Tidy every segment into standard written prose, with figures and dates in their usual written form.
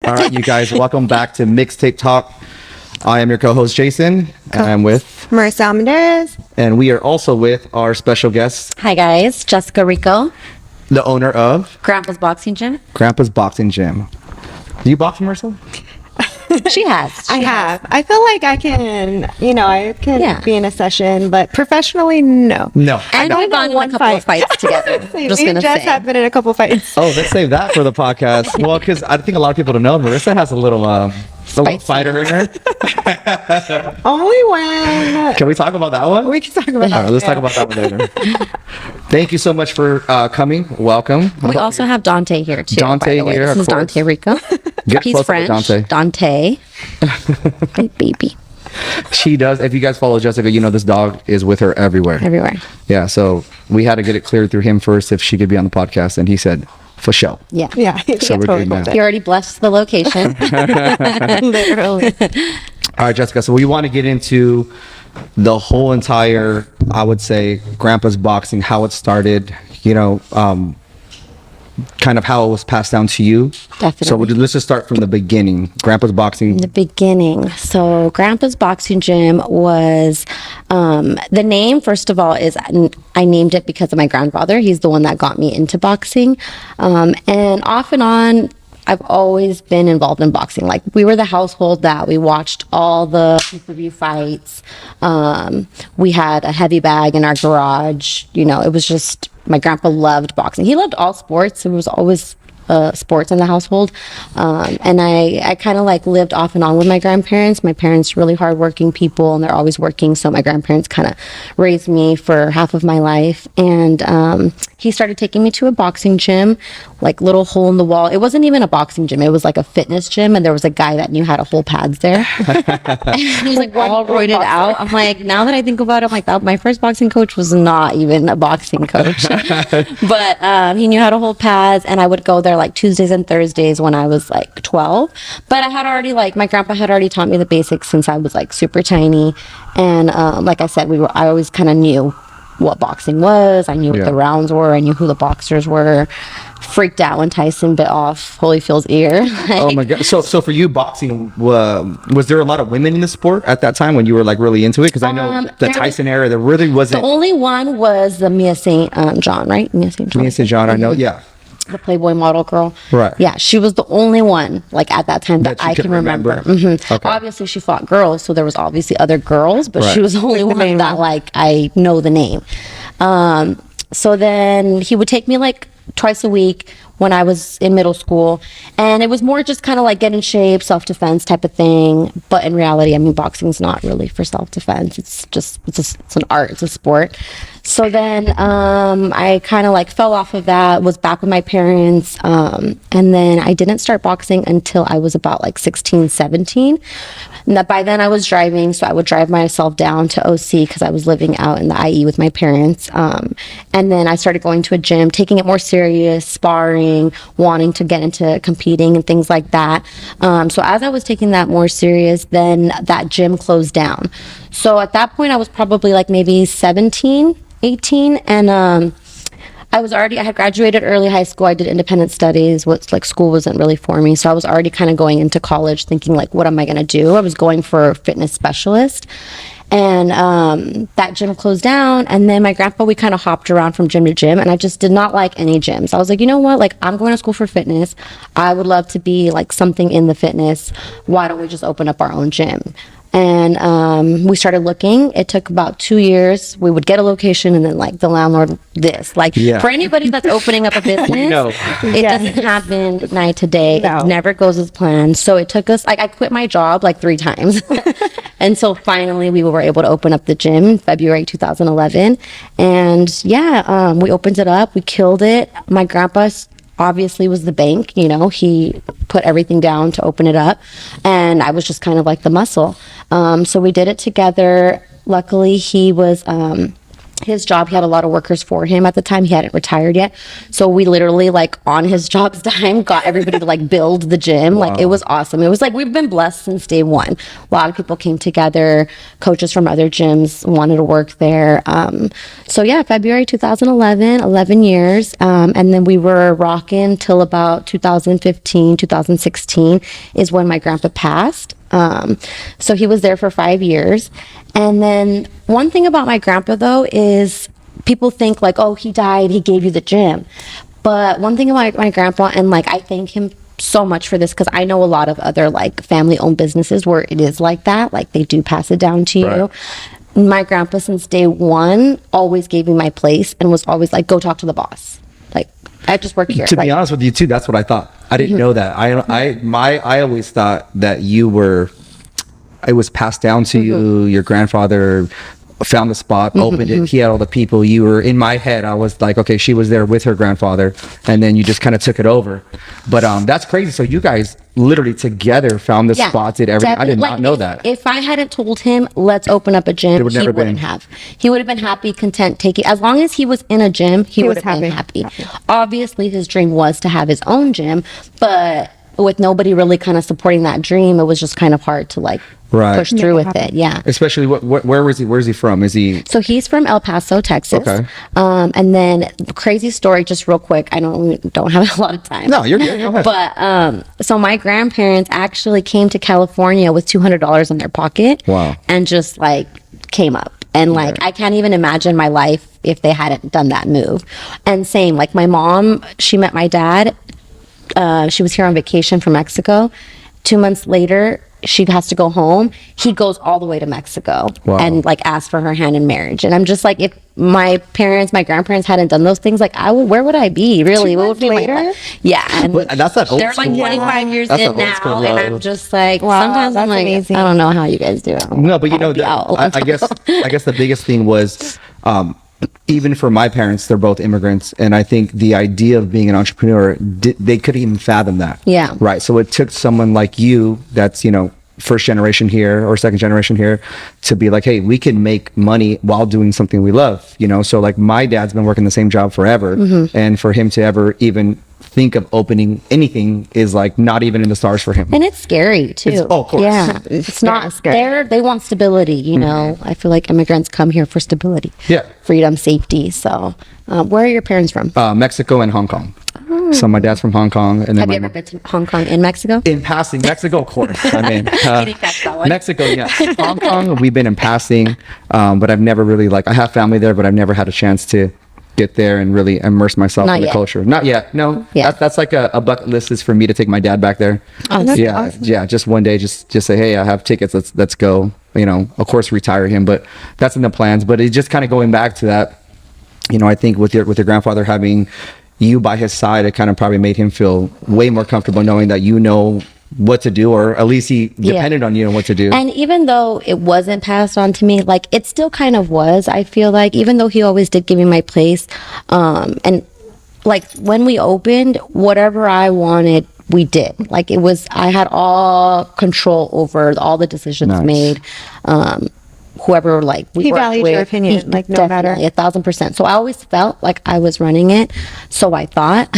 All right, you guys, welcome back to Mixtape Talk. I am your co-host, Jason, and I'm with Marissa Almendarez. And we are also with our special guest. Hi, guys. Jessica Rico. The owner of Grandpa's Boxing Gym. Grandpa's Boxing Gym. Do you box, Marissa? She has. I have. I feel like I can, I can be in a session, but professionally, no. No. And we've gone in a couple of fights together. Have been in a couple fights. Oh, let's save that for the podcast. Well, because I think a lot of people don't know, Marissa has a little fighter in her. Only when. Can we talk about that one? We can talk about that. All right, let's talk about that one later. Thank you so much for coming. Welcome. We also have Dante here, too. Dante here, This is Dante Rico. He's French. Dante. Hey, baby. She does. If you guys follow Jessica, you know this dog is with her everywhere. Everywhere. Yeah, so we had to get it cleared through him first if she could be on the podcast, and he said, for sure. Yeah. So we're good now. He already blessed the location. Literally. All right, Jessica, so we want to get into the whole entire, I would say, Grandpa's Boxing, how it started, kind of how it was passed down to you. Definitely. So let's just start from the beginning. Grandpa's Boxing. The beginning. So Grandpa's Boxing Gym was, the name, first of all, is I named it because of my grandfather. He's the one that got me into boxing. And off and on, I've always been involved in boxing. Like, we were the household that we watched all the pay-per-view fights. We had a heavy bag in our garage. It was just, my grandpa loved boxing. He loved all sports. It was always sports in the household. And I kind of like lived off and on with my grandparents. My parents really hardworking people, and they're always working. So my grandparents kind of raised me for half of my life. And he started taking me to a boxing gym, like little hole in the wall. It wasn't even a boxing gym. It was like a fitness gym. And there was a guy that knew how to hold pads there. And he was like all roided out. I'm like, now that I think about it, I'm like, my first boxing coach was not even a boxing coach. But he knew how to hold pads, and I would go there like Tuesdays and Thursdays when I was like 12. But I had already, my grandpa had already taught me the basics since I was like super tiny. And like I said, I always kind of knew what boxing was. I knew what the rounds were. I knew who the boxers were. Freaked out when Tyson bit off Holyfield's ear. Oh my God. So for you, boxing, was there a lot of women in the sport at that time when you were like really into it? Because I know the Tyson era, there really wasn't. The only one was the Mia St. John, right? Mia St. John, I know, yeah. The Playboy model girl. Right. Yeah, she was the only one, like, at that time that I can remember. Mm-hmm. Okay. Obviously, she fought girls, so there was obviously other girls, but she was the only one that, like, I know the name. So then he would take me, like, twice a week when I was in middle school, and it was more just kind of like get in shape, self-defense type of thing. But in reality, I mean, boxing's not really for self-defense. It's an art, it's a sport. So then I kind of like fell off of that, was back with my parents, and then I didn't start boxing until I was about like 16, 17. And by then I was driving, so I would drive myself down to OC because I was living out in the IE with my parents. And then I started going to a gym, taking it more serious, sparring, wanting to get into competing and things like that. So as I was taking that more serious, then that gym closed down. So at that point I was probably like maybe 17, 18, and I had graduated early high school. I did independent studies. School wasn't really for me. So I was already kind of going into college thinking like, what am I going to do? I was going for a fitness specialist. And that gym closed down. And then my grandpa, we kind of hopped around from gym to gym. And I just did not like any gyms. I was like, you know what? Like, I'm going to school for fitness. I would love to be like something in the fitness. Why don't we just open up our own gym? And we started looking. It took about 2 years. We would get a location, and then like the landlord, for anybody that's opening up a business, it doesn't happen night to day. No. It never goes as planned. So it took us, like, I quit my job like 3 times. And so finally we were able to open up the gym in February 2011. And we opened it up. We killed it. My grandpa obviously was the bank, he put everything down to open it up, and I was just kind of like the muscle. So we did it together. Luckily he was his job, he had a lot of workers for him at the time. He hadn't retired yet. So we literally, like, on his job's time, got everybody to, like, build the gym. Wow. Like, it was awesome. It was like, we've been blessed since day one. A lot of people came together. Coaches from other gyms wanted to work there. So yeah, February 2011, 11 years. And then we were rocking till about 2015, 2016 is when my grandpa passed. So he was there for 5 years. And then one thing about my grandpa, though, is people think like, oh, he died, he gave you the gym. But one thing about my grandpa, and like, I thank him so much for this, because I know a lot of other like family owned businesses where it is like that, like they do pass it down to you. My grandpa, since day one, always gave me my place and was always like, go talk to the boss. Like, I just work here. To be honest with you too, that's what I thought. I didn't know that. I always thought that it was passed down to you. Your grandfather found the spot, opened it. He had all the people. You were in my head. I was like, okay, she was there with her grandfather, and then you just kind of took it over. But that's crazy. So you guys literally together found the spots, did everything. I did not know that. If I hadn't told him, let's open up a gym, he wouldn't have. He would have been happy, content, taking. As long as he was in a gym, he would have been happy. Obviously, his dream was to have his own gym, but with nobody really kind of supporting that dream, it was just kind of hard to like push through with it. Yeah. Especially where is he? Where's he from? So he's from El Paso, Texas. Okay. And then crazy story, just real quick. I don't have a lot of time. No, you're good. Go ahead. But so my grandparents actually came to California with $200 in their pocket. Wow. And just like came up. And like, I can't even imagine my life if they hadn't done that move. And same, like my mom, she met my dad. She was here on vacation from Mexico. 2 months later, she has to go home. He goes all the way to Mexico and like asks for her hand in marriage. And I'm just like, if my grandparents hadn't done those things, like where would I be? Really? What would be later? Yeah. And that's that old they're like 25 years that's in now. And I'm just like, sometimes I'm like, amazing. I don't know how you guys do it. No, but you know, I guess the biggest thing was, even for my parents, they're both immigrants, and I think the idea of being an entrepreneur, they couldn't even fathom that. Yeah. Right. So it took someone like you, that's first generation here or second generation here, to be like, hey, we can make money while doing something we love. So like my dad's been working the same job forever, and for him to ever even think of opening anything is like not even in the stars for him. And it's scary too. Of course. Yeah. It's not scary. They want stability, I feel like immigrants come here for stability. Yeah. Freedom, safety. So where are your parents from? Mexico and Hong Kong. Oh. So my dad's from Hong Kong. And then have you ever been to Hong Kong in Mexico? In passing, Mexico, of course. I mean, Mexico, yes. Hong Kong, we've been in passing, but I've never really I have family there, but I've never had a chance to get there and really immerse myself in the culture. Not yet. No. Yeah. That's like a bucket list is for me to take my dad back there. Oh, that's awesome. Yeah. Just one day, just say, hey, I have tickets. Let's go. Of course, retire him, but that's in the plans. But it's just kind of going back to that. I think with your grandfather having you by his side, it kind of probably made him feel way more comfortable knowing that what to do, or at least he depended on you on what to do. And even though it wasn't passed on to me, like it still kind of was, I feel like, even though he always did give me my place, and like when we opened, whatever I wanted, we did. Like I had all control over all the decisions made. Whoever he valued your opinion, no matter 1,000%. So I always felt like I was running it. So I thought.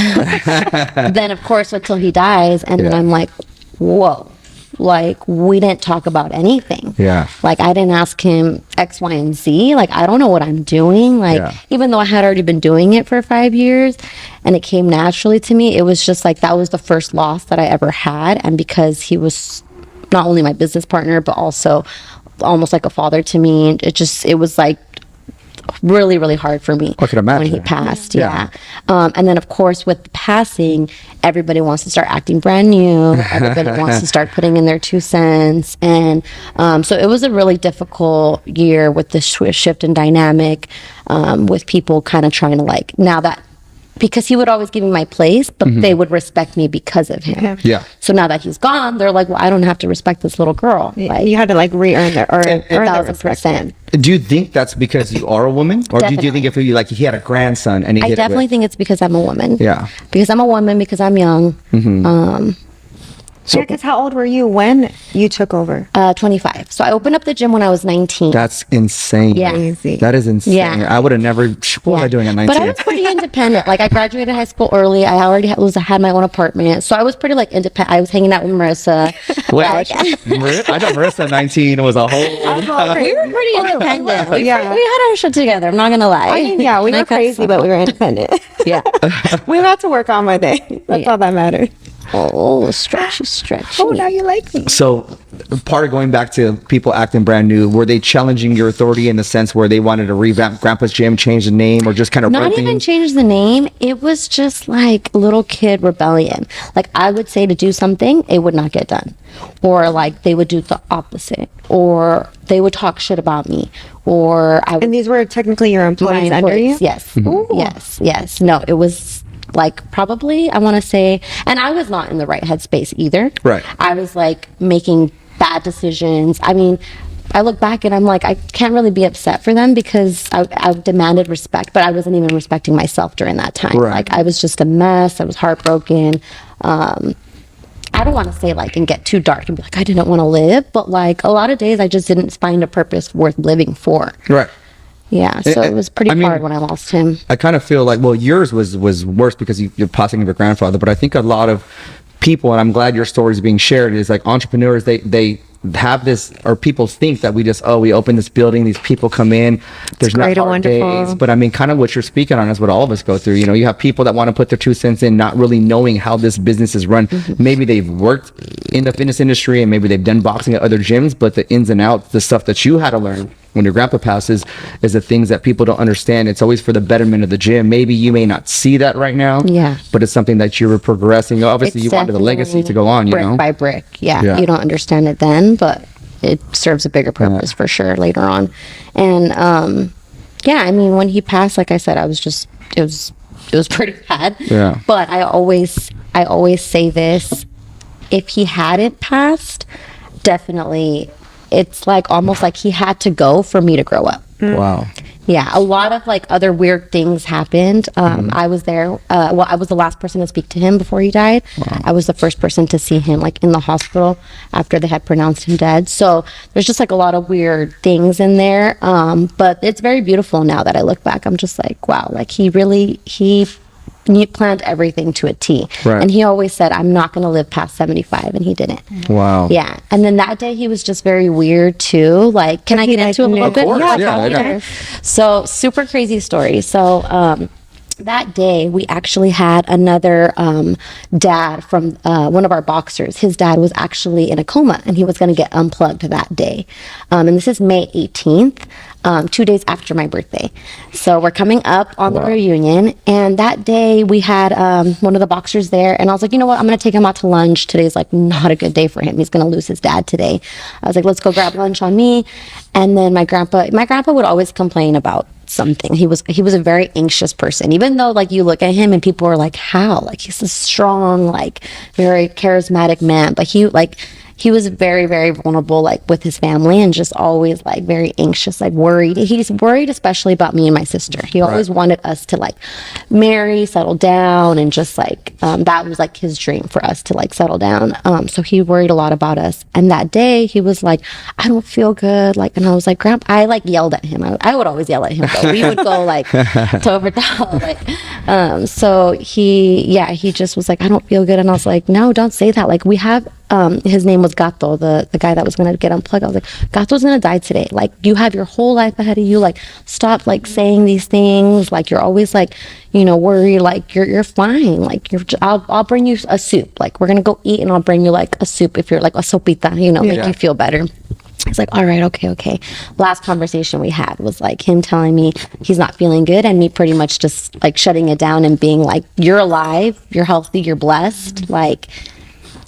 Then of course until he dies, and then I'm like, whoa, like we didn't talk about anything. Yeah. Like I didn't ask him X, Y, and Z. Like I don't know what I'm doing. Like even though I had already been doing it for 5 years and it came naturally to me, it was just like that was the first loss that I ever had. And because he was not only my business partner, but also almost like a father to me, it was like really, really hard for me when he passed. Yeah. And then of course with the passing, everybody wants to start acting brand new. Everybody wants to start putting in their 2 cents. And so it was a really difficult year with the shift in dynamic, with people kind of trying to now that, because he would always give me my place, but they would respect me because of him. Yeah. So now that he's gone, they're like, well, I don't have to respect this little girl. Like, you had to re-earn their 1,000%. Do you think that's because you are a woman, or do you think if he had a grandson and I definitely think it's because I'm a woman. Yeah. Because I'm a woman, because I'm young. So, because how old were you when you took over? 25. So I opened up the gym when I was 19. That's insane. Yeah. Crazy. That is insane. Yeah. I would have never. What was I doing at 19? But I was pretty independent. Like I graduated high school early. I already had my own apartment, so I was pretty like independent. I was hanging out with Marissa. Wait, Like, I thought Marissa at 19 was a whole. we were pretty independent. We Yeah. had our shit together. I'm not gonna lie. I mean, yeah, we were crazy, but we were independent. Yeah. We had to work on my day. That's all that mattered. Oh, stretchy. Oh, now you like me. So, part of going back to people acting brand new, were they challenging your authority in the sense where they wanted to revamp Grandpa's Gym, change the name, or just kind of Not run even things? change the name. It was just like little kid rebellion. Like I would say to do something, it would not get done. Or like they would do the opposite. Or they would talk shit about me. Or I would. And these were technically your employees under you? Yes. Yes. No, it was like probably, I want to say, and I was not in the right headspace either. Right. I was like making bad decisions. I mean, I look back and I'm like, I can't really be upset for them because I demanded respect, but I wasn't even respecting myself during that time. Right. Like I was just a mess. I was heartbroken. I don't want to say like and get too dark and be like, I didn't want to live, but like a lot of days I just didn't find a purpose worth living for. Right. Yeah, so it was pretty I mean, hard when I lost him. I kind of feel like, well, yours was worse because you're passing of your grandfather, but I think a lot of people, and I'm glad your story is being shared, is like entrepreneurs, they have this, or people think that we open this building, these people come in, there's not great and hard wonderful. days, but I mean, kind of what you're speaking on is what all of us go through. You know, you have people that want to put their 2 cents in, not really knowing how this business is run. Maybe they've worked in the fitness industry and maybe they've done boxing at other gyms, but the ins and outs, the stuff that you had to learn when your grandpa passes is the things that people don't understand. It's always for the betterment of the gym. Maybe you may not see that right now, Yeah. but it's something that you were progressing. Obviously, It's you wanted the legacy definitely to go on, you brick know? by brick. Yeah. Yeah. You don't understand it then, but it serves a bigger purpose for sure later on. And yeah, I mean, when he passed, like I said, I was just it was pretty bad. Yeah. But I always say this: if he hadn't passed, definitely, it's like almost like he had to go for me to grow up. Wow. Yeah, a lot of like other weird things happened. I was there. Well, I was the last person to speak to him before he died. I was the first person to see him like in the hospital after they had pronounced him dead. So there's just like a lot of weird things in there. But it's very beautiful now that I look back. I'm just like, wow, like he planned everything to a T. Right. And he always said, I'm not going to live past 75, and he didn't. Wow. Yeah. And then that day he was just very weird too. Like, can I get into a little bit? course, yeah, Yeah, I know. okay. So super crazy story. So that day we actually had another dad from one of our boxers. His dad was actually in a coma and he was going to get unplugged that day. And this is May 18th. 2 days after my birthday. So we're coming up on the reunion. And that day we had one of the boxers there. And I was like, you know what? I'm going to take him out to lunch. Today's like not a good day for him. He's going to lose his dad today. I was like, let's go grab lunch on me. And then my grandpa would always complain about something. He was a very anxious person, even though like you look at him and people are like, how? Like he's a strong, like very charismatic man. But he was very, very vulnerable, like with his family and just always like very anxious, like worried. He's worried, especially about me and my sister. He always wanted us to like marry, settle down, and just like, that was like his dream for us to like settle down. So he worried a lot about us. And that day he was like, I don't feel good. Like, and I was like, Grandpa, I like yelled at him. I would always yell at him, but we would go like toe for toe. Like, so he just was like, I don't feel good. And I was like, no, don't say that. Like we have, his name was Gato, the guy that was going to get unplugged. I was like, Gato's going to die today. Like you have your whole life ahead of you. Like stop like saying these things. Like you're always like, you know, worried. Like you're fine. Like I'll bring you a soup. Like we're going to go eat and I'll bring you like a soup if you're like a sopita, you know, make you feel better. He's like, all right, okay. Last conversation we had was like him telling me he's not feeling good and me pretty much just like shutting it down and being like, you're alive, you're healthy, you're blessed. Like,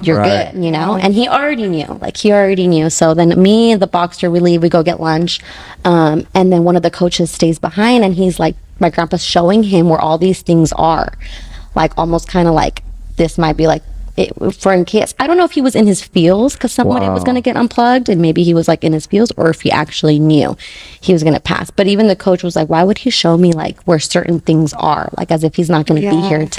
you're Right. good, you know? And he already knew. So then me and the boxer, we leave, we go get lunch. And then one of the coaches stays behind and he's like, my grandpa's showing him where all these things are. Like almost kind of like, this might be like for in case, I don't know if he was in his feels because somebody was going to get unplugged, and maybe he was like in his feels, or if he actually knew he was going to pass. But even the coach was like, why would he show me like where certain things are, like as if he's not going to be here to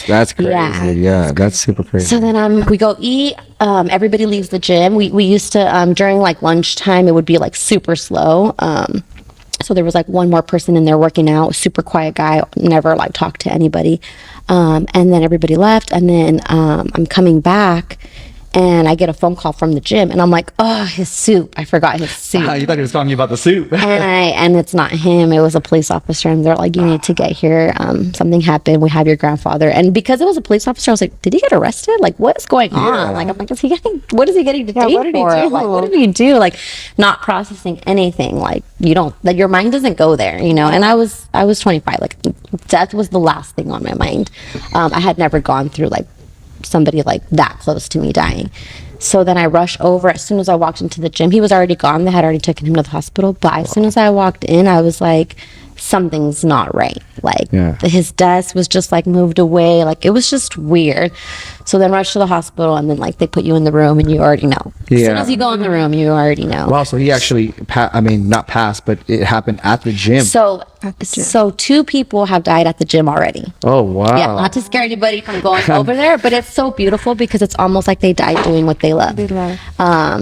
that's crazy. Yeah, that's super crazy. So then we go eat. Everybody leaves the gym. We used to during like lunchtime, it would be like super slow. So there was like one more person in there working out, super quiet guy, never like talked to anybody. And then everybody left, and then I'm coming back, and I get a phone call from the gym, and I'm like, oh, his soup. I forgot his soup. You thought he was talking about the soup. And it's not him. It was a police officer, and they're like, you need to get here. Something happened. We have your grandfather. And because it was a police officer, I was like, did he get arrested? Like, what is going on? Like, I'm like, what is he getting detained what did he for? do? Like, what did he do? Like, not processing anything. Like, you don't, like, your mind doesn't go there, you know? And I was 25. Like, death was the last thing on my mind. I had never gone through, like, somebody like that close to me dying. So then I rush over. As soon as I walked into the gym, he was already gone. They had already taken him to the hospital. But as soon as I walked in, I was like, something's not right. Like his desk was just like moved away. Like it was just weird. So then rush to the hospital, and then like they put you in the room, and you already know. As soon as you go in the room, you already know. Wow. So he actually, not passed, but it happened at the gym. So 2 people have died at the gym already. Oh, wow. Yeah, not to scare anybody from going over there, but it's so beautiful because it's almost like they died doing what they love.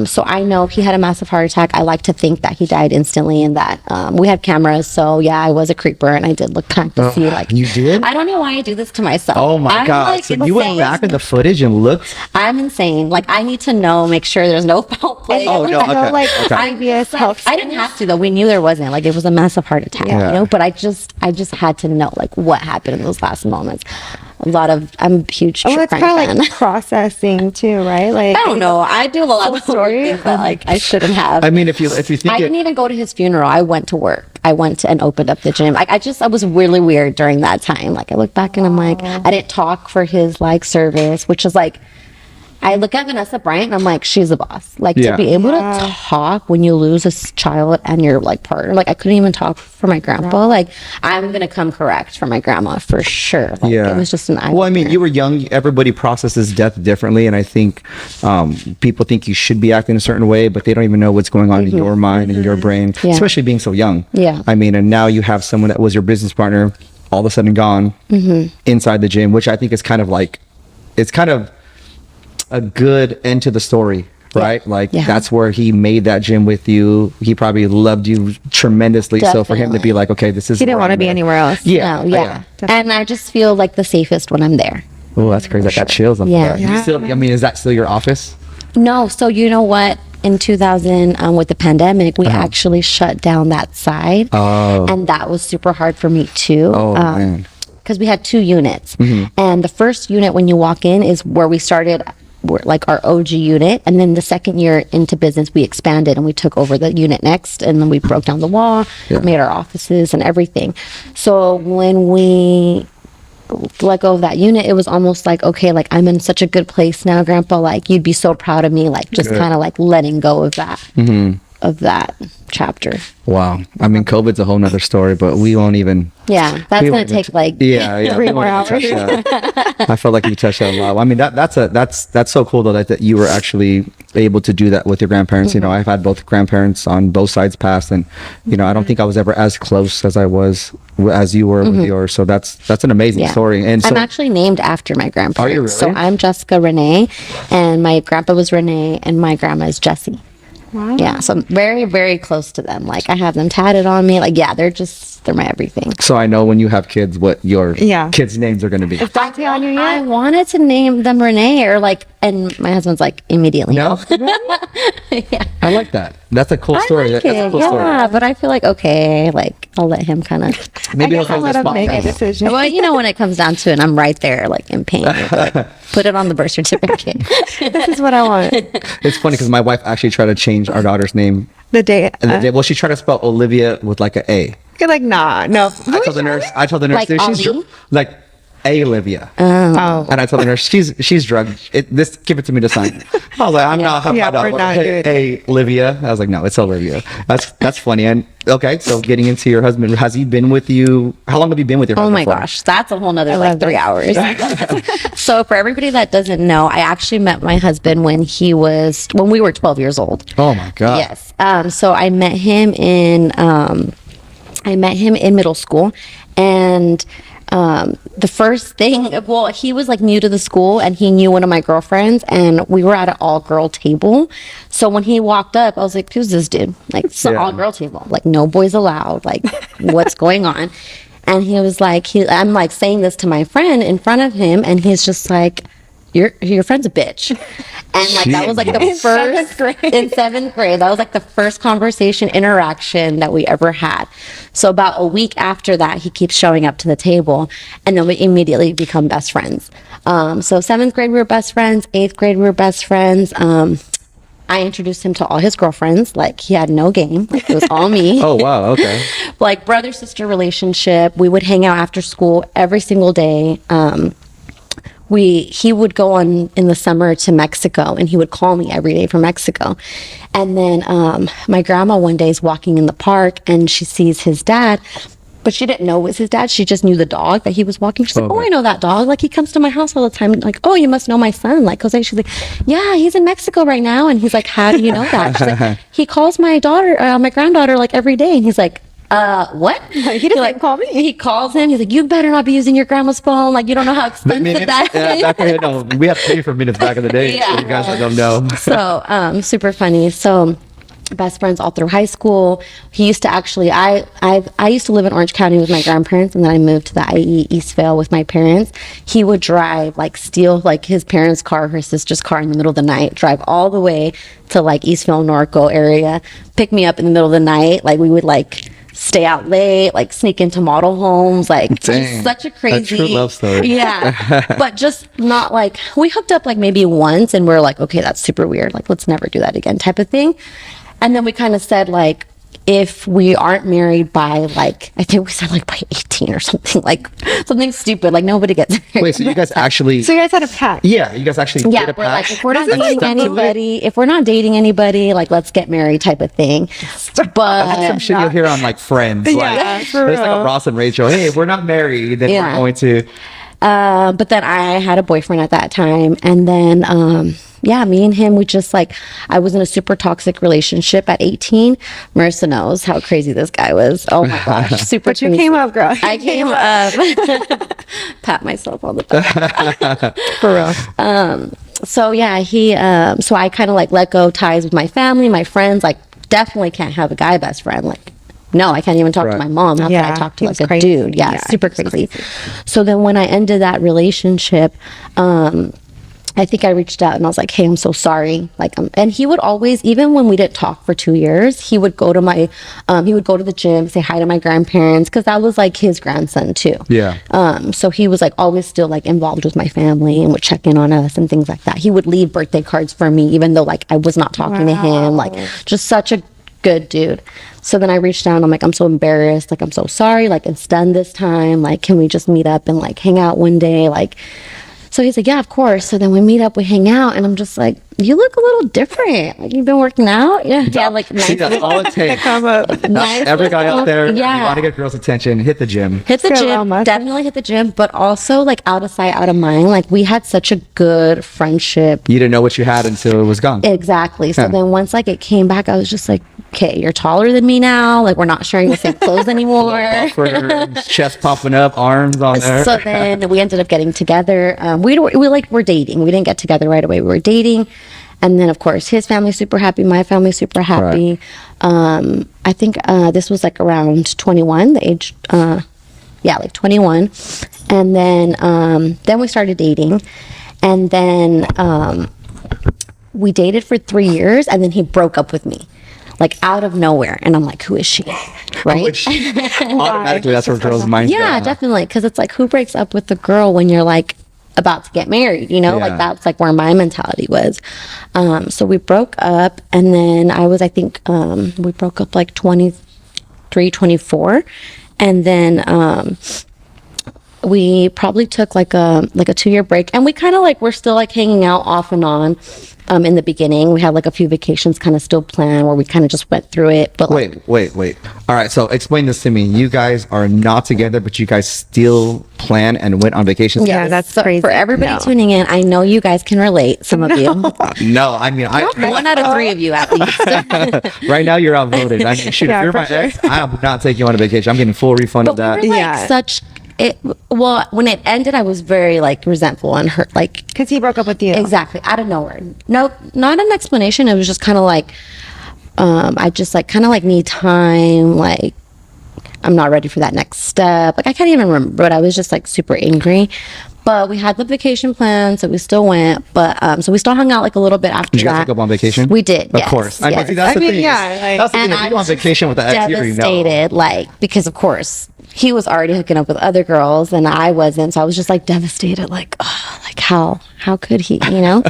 So I know he had a massive heart attack. I like to think that he died instantly, and that we had cameras. So yeah, I was a creeper, and I did look back to see like. You did? I don't know why I do this to myself. Oh my I'm, God. like, So you went back in the footage and looked? I'm insane. Like I need to know, make sure there's no foul play. Oh, no, okay. Like Okay. previous health. I didn't have to though. We knew there wasn't. Like it was a massive heart attack, you know. But I just had to know like what happened in those last moments. I'm a huge. Well, it's true kind crime of like processing too, right? Like I don't know. I do a lot of stories that like I shouldn't have. I mean, if you think I didn't even go to his funeral. I went to work. I went and opened up the gym. I was really weird during that time. Like I look back and I'm like, I didn't talk for his like service, which is like, I look at Vanessa Bryant and I'm like, she's a boss. Like to be able to talk when you lose a child and your like partner. Like I couldn't even talk for my grandpa. Like I'm gonna come correct for my grandma for sure. Like, it was just an eye. Well, I mean, you were young. Everybody processes death differently, and I think people think you should be acting a certain way, but they don't even know what's going on in your mind and your brain, especially being so young. Yeah. I mean, and now you have someone that was your business partner, all of a sudden gone inside the gym, which I think is kind of like, it's kind of a good end to the story, right? Like that's where he made that gym with you. He probably loved you tremendously. Definitely. So for him to be like, okay, this is, he didn't want to be anywhere else. Yeah. And I just feel like the safest when I'm there. Oh, that's crazy. I got chills on that. You still, I mean, is that still your office? No. So you know what? In 2000, with the pandemic, we actually shut down that side. And that was super hard for me too. Man. Because we had 2 units. And the first unit when you walk in is where we started, like our OG unit, and then the second year into business we expanded and we took over the unit next, and then we broke down the wall, made our offices and everything. So when we let go of that unit, it was almost like, okay, like I'm in such a good place now, Grandpa, like you'd be so proud of me, like just kind of like letting go of that chapter. Wow. I mean, COVID's a whole nother story, but we won't even. Yeah, that's gonna take like 3 more hours. I felt like you touched that a lot. I mean, that's so cool though that you were actually able to do that with your grandparents. You know, I've had both grandparents on both sides pass, and you know, I don't think I was ever as close as I was as you were with yours. So that's an amazing story. And so, I'm actually named after my grandparents. Are you really? So I'm Jessica Renee, and my grandpa was Renee, and my grandma is Jessie. Wow. Yeah, so I'm very, very close to them. Like I have them tatted on me. Like they're my everything. so I know when you have kids, what your kids' names are going to be. Is Dante on you I yet? wanted to name them Renee or like, and my husband's like immediately No? yeah. I like that. That's a cool story. I like That's a it, cool yeah, story. but I feel like okay, like I'll let him kind of. Maybe I he'll guess I'll hold let this him make a podcast. decision. Well, you know, when it comes down to it, I'm right there, like in pain. Like, put it on the birth certificate. This is what I want. It's funny because my wife actually tried to change our daughter's name. The day. Well, she tried to spell Olivia with like an A. You're like, nah, no. I told the nurse, Like dude, she's Ali? like Olivia. Oh. And I told her, she's drugged. Give it to me to sign. I was like, I'm not. Yeah, we're not doing it. Hey, Olivia. I was like, no, it's Olivia. That's funny. And okay, so getting into your husband, has he been with you? How long have you been with your husband? Oh my gosh, that's a whole nother like 3 hours. So for everybody that doesn't know, I actually met my husband when we were 12 years old. Oh my God. Yes. So I met him in middle school, and the first thing, well, he was like new to the school, and he knew one of my girlfriends, and we were at an all-girl table. So when he walked up, I was like, who's this dude? Like, it's an all-girl table, like no boys allowed, like what's going on? And he was like, I'm like saying this to my friend in front of him, and he's just like, your friend's a bitch. And like that was like the first in 7th grade. That was like the first conversation interaction that we ever had. So about a week after that, he keeps showing up to the table, and then we immediately become best friends. So 7th grade we were best friends. 8th grade we were best friends. I introduced him to all his girlfriends. Like, he had no game. Like, it was all me. Oh wow. Okay. Like brother-sister relationship. We would hang out after school every single day. He would go on in the summer to Mexico, and he would call me every day from Mexico. And then my grandma one day is walking in the park, and she sees his dad, but she didn't know it was his dad. She just knew the dog that he was walking. She's like, oh, I know that dog. Like, he comes to my house all the time. Like, oh, you must know my son. Like, Jose. She's like, yeah, he's in Mexico right now. And he's like, how do you know that? She's like, he calls my daughter, my granddaughter, like every day. And he's like, what? He doesn't call me. He calls him. He's like, you better not be using your grandma's phone. Like, you don't know how expensive that is. Back then, no, we had to pay for minutes back in the day. Yeah. So you guys don't know. So, super funny. So, best friends all through high school. He used to actually, I used to live in Orange County with my grandparents, and then I moved to the IE Eastvale with my parents. He would drive, like, steal like his parents' car, her sister's car in the middle of the night, drive all the way to like Eastvale, Norco area, pick me up in the middle of the night. Like, we would like stay out late, like sneak into model homes, like such a crazy true love story. Yeah. But just not like, we hooked up like maybe once, and we're like, okay, that's super weird, like let's never do that again type of thing. And then we kind of said, like, if we aren't married by, like, I think we said, like, by 18 or something, like, something stupid. Like, nobody gets married. Wait, so you guys actually... So you guys had a pact? Yeah, you guys actually did a we're like, pact? if we're not dating anybody, like, let's get married type of thing. That's But some shit you'll hear on, like, Friends. Yeah, Like, for there's like real. a Ross and Rachel. Hey, if we're not married, then we're going to... but then I had a boyfriend at that time, and then me and him, we just like, I was in a super toxic relationship at 18. Marissa knows how crazy this guy was. Oh my gosh, super. But you came up, girl. I came up. Pat myself on the back. For real. So yeah, so I kind of like let go ties with my family, my friends. Like, definitely can't have a guy best friend. Like, no, I can't even talk to my mom. How can I talk to he like was a crazy. dude? Yeah, Yeah, super he was crazy. So then when I ended that relationship, I think I reached out and I was like, hey, I'm so sorry. Like, and he would always, even when we didn't talk for 2 years, he would go to he would go to the gym, say hi to my grandparents, because that was like his grandson too. Yeah. So he was like always still like involved with my family and would check in on us and things like that. He would leave birthday cards for me, even though like I was not talking to him. Like, just such a good dude. So then I reached out and I'm like, I'm so embarrassed. Like, I'm so sorry. Like, it's done this time. Like, can we just meet up and like hang out one day? Like, so he's like, yeah, of course. So then we meet up, we hang out, and I'm just like, you look a little different. Like, you've been working out? Yeah, like nice. See, that's all it takes. Nice Every guy out there, yeah. you want to get girls' attention, hit the gym. Hit the Let's go, gym, Alma. definitely hit the gym, but also like out of sight, out of mind. Like, we had such a good friendship. You didn't know what you had until it was gone. Exactly. So Yeah. then once like it came back, I was just like, okay, you're taller than me now. Like, we're not sharing the same clothes anymore. Buffers, chest popping up, arms on there. So then we ended up getting together. We were dating. We didn't get together right away. We were dating. And then, of course, his family super happy, my family super happy. Right. I think this was like around 21, the age, like 21. And then we started dating. And then we dated for 3 years, and then he broke up with me. Like, out of nowhere. And I'm like, who is she? Right? Which, automatically, that's where girls' minds go. Yeah, definitely. Because it's like, who breaks up with the girl when you're like about to get married? You know, Yeah. like that's like where my mentality was. So we broke up, and then I think we broke up like 23, 24. And then we probably took like a 2-year break, and we kind of like we're still like hanging out off and on. In the beginning, we had like a few vacations kind of still planned where we kind of just went through it. But wait. All right, so explain this to me. You guys are not together, but you guys still plan and went on vacations. Yeah, that's so crazy. For everybody tuning in, I know you guys can relate. Some of you. No, I mean, 1 out of 3 of you at least. right now you're outvoted. I mean, shoot, Yeah, if you're for my sure. ex, I'm not taking you on a vacation. I'm getting full refund of But that. we were like Yeah. well, when it ended, I was very like resentful and hurt. Like, Because he broke up with you. exactly out of nowhere. No, not an explanation. It was just kind of like, I just like kind of like need time. Like, I'm not ready for that next step. Like, I can't even remember, but I was just like super angry. But we had the vacation plan, so we still went. But so we still hung out like a little bit after Did you guys that. hook up on vacation? We did, Of yes, course. I mean, yes. see, that's I the mean, thing. yeah, like- That's the thing. And If you I go on was vacation with the ex, you already know. devastated, like, because of course he was already hooking up with other girls and I wasn't. So I was just like devastated, like, oh, like how could he, you know?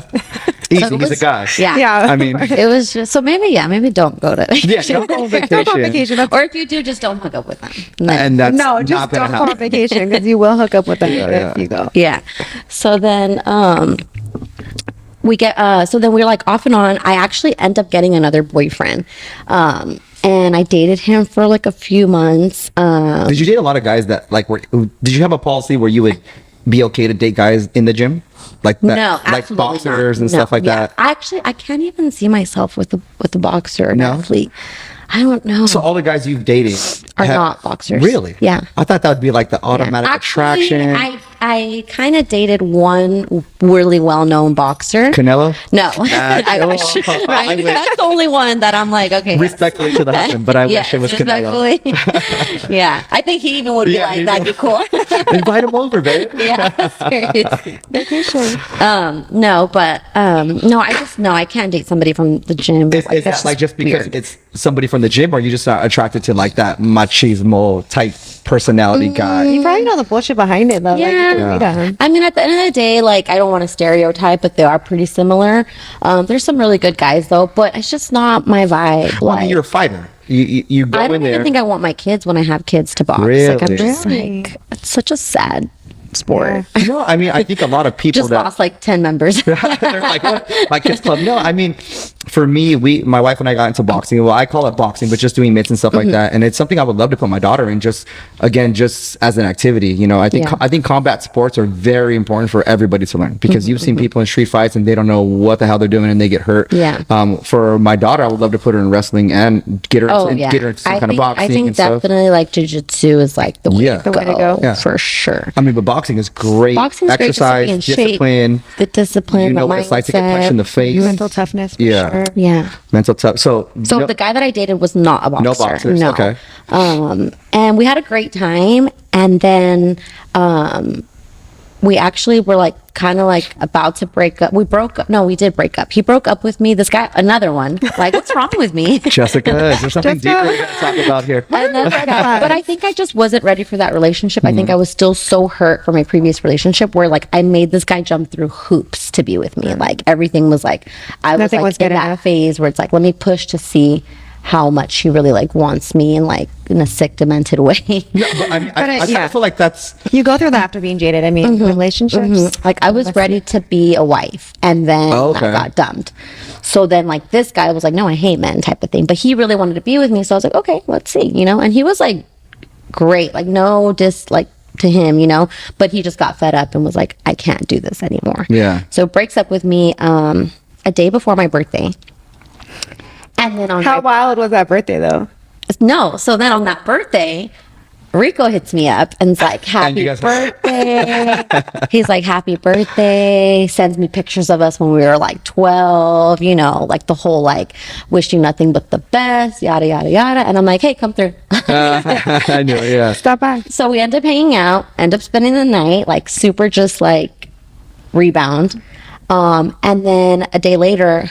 Easy, So it he's a was- guy. Yeah. Yeah. I mean, It was just, so maybe don't go to yeah, don't go on vacation. Don't go on vacation. That's- Or if you do, just don't hook up with them. And that's No, not just gonna don't go on happen. vacation because you will hook up with them yeah. if you go. Yeah. So then, so then we're like off and on. I actually end up getting another boyfriend. And I dated him for like a few months. Did you date a lot of guys that like were? Did you have a policy where you would be okay to date guys in the gym, like that, No, like absolutely boxers not. and No, stuff like yeah. that? I can't even see myself with the boxer or No? athlete. I don't know. So all the guys you've dated Are not boxers. Really? Yeah. I thought that would be like the automatic Actually, attraction. I kind of dated one really well-known boxer. Canelo. No, I wish. I Right? wish. That's the only one that I'm like, okay. Respectfully to the husband, but I wish it was Canelo. respectfully. Yeah, I think he even would be Yeah, like, he that'd be cool. Invite him over, babe. Yeah, seriously. Vacation. No, but no, I can't date somebody from the gym. Is that like just because weird. it's somebody from the gym, or you just not attracted to like that machismo type personality guy? You probably know the bullshit behind it, though. Like, you Yeah. can read on him. I mean, at the end of the day, like, I don't want to stereotype, but they are pretty similar. There's some really good guys, though, but it's just not my vibe. Well, I Like, mean, you're a fighter. You go I in don't there. even think I want my kids when I have kids to box. Like, I'm Really? just Really? like, it's such a sad sport. No, I mean, I think a lot of people Just that lost like 10 members. they're like, what? My kids club. No, I mean, for me, my wife and I got into boxing. Well, I call it boxing, but just doing mitts and stuff Mm-hmm. like that. And it's something I would love to put my daughter in. Just as an activity. You know, I think Yeah. I think combat sports are very important for everybody to learn because you've seen people in street fights and they don't know what the hell they're doing and they get hurt. Yeah. For my daughter, I would love to put her in wrestling and get her get her into some kind of boxing I think and stuff. definitely like jujitsu is like the way, Yeah. to, The way to go. Yeah. for sure. I mean, but boxing is great. Boxing's great just to Exercise, be in shape. discipline. The discipline, You know the what it's like to get punched in the mindset. face. Mental toughness. For Yeah. Sure. Yeah. Mental tough. So So the guy that I dated was not a boxer. No boxers, No. okay. And we had a great time. And then we actually were like kind of like about to break up. We broke up. No, we did break up. He broke up with me. This guy, another one. Like, what's wrong with me? Jessica, is there something Jessica. deeper we gotta talk about here? But I think I just wasn't ready for that relationship. I think I was still so hurt from my previous relationship where like I made this guy jump through hoops to be with me. Like everything was like I Nothing was was like in good that enough. phase where it's like let me push to see how much he really like wants me in like in a sick demented way. No, but I kind yeah. of feel like that's You go through that after being jaded. I mean, relationships. Like I was ready to be a wife and then Oh, okay. I got dumped. So then like this guy was like, no, I hate men type of thing. But he really wanted to be with me. So I was like, okay, let's see, you know? And he was like great, like no like to him, you know, but he just got fed up and was like, I can't do this anymore. Yeah. So breaks up with me a day before my birthday. And then on How my wild was that birthday, though? no. So then on that birthday, Rico hits me up and's like, you happy guys- birthday. He's like, happy birthday. Sends me pictures of us when we were like 12, you know, like the whole like wishing nothing but the best, yada, yada, yada. And I'm like, hey, come through. I knew it, yeah. Stop by. So we end up hanging out, end up spending the night, like super just like rebound. And then a day later,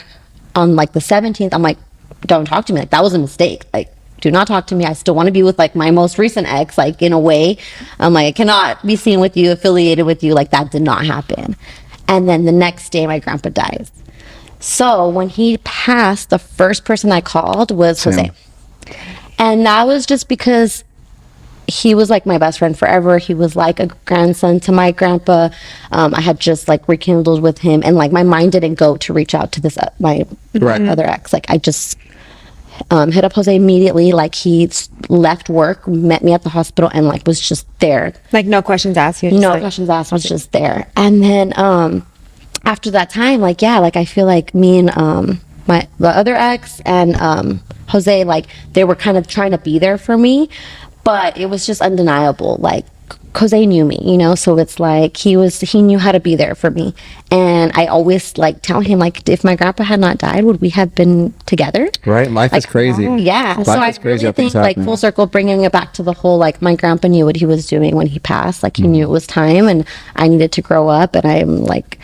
on like the 17th, I'm like, don't talk to me. Like that was a mistake. Like, do not talk to me. I still want to be with like my most recent ex, like in a way. I'm like, I cannot be seen with you, affiliated with you. Like that did not happen. And then the next day, my grandpa dies. So when he passed, the first person I called was Jose. And that was just because he was like my best friend forever. He was like a grandson to my grandpa. I had just like rekindled with him, and like my mind didn't go to reach out to this my other ex. Like I just hit up Jose immediately. Like he left work, met me at the hospital, and like was just there. Like no questions asked. No questions asked. Was just there. And then after that time, like like I feel like me and the other ex and Jose, like they were kind of trying to be there for me, but it was just undeniable. Like Jose knew me, you know, so it's like he knew how to be there for me. And I always like tell him, like, if my grandpa had not died, would we have been together? Right. Life is crazy. Yeah. Life So I is crazy really think like full circle, bringing it back to the whole, like my grandpa knew what he was doing when he passed. Like he knew it was time and I needed to grow up, and I'm like,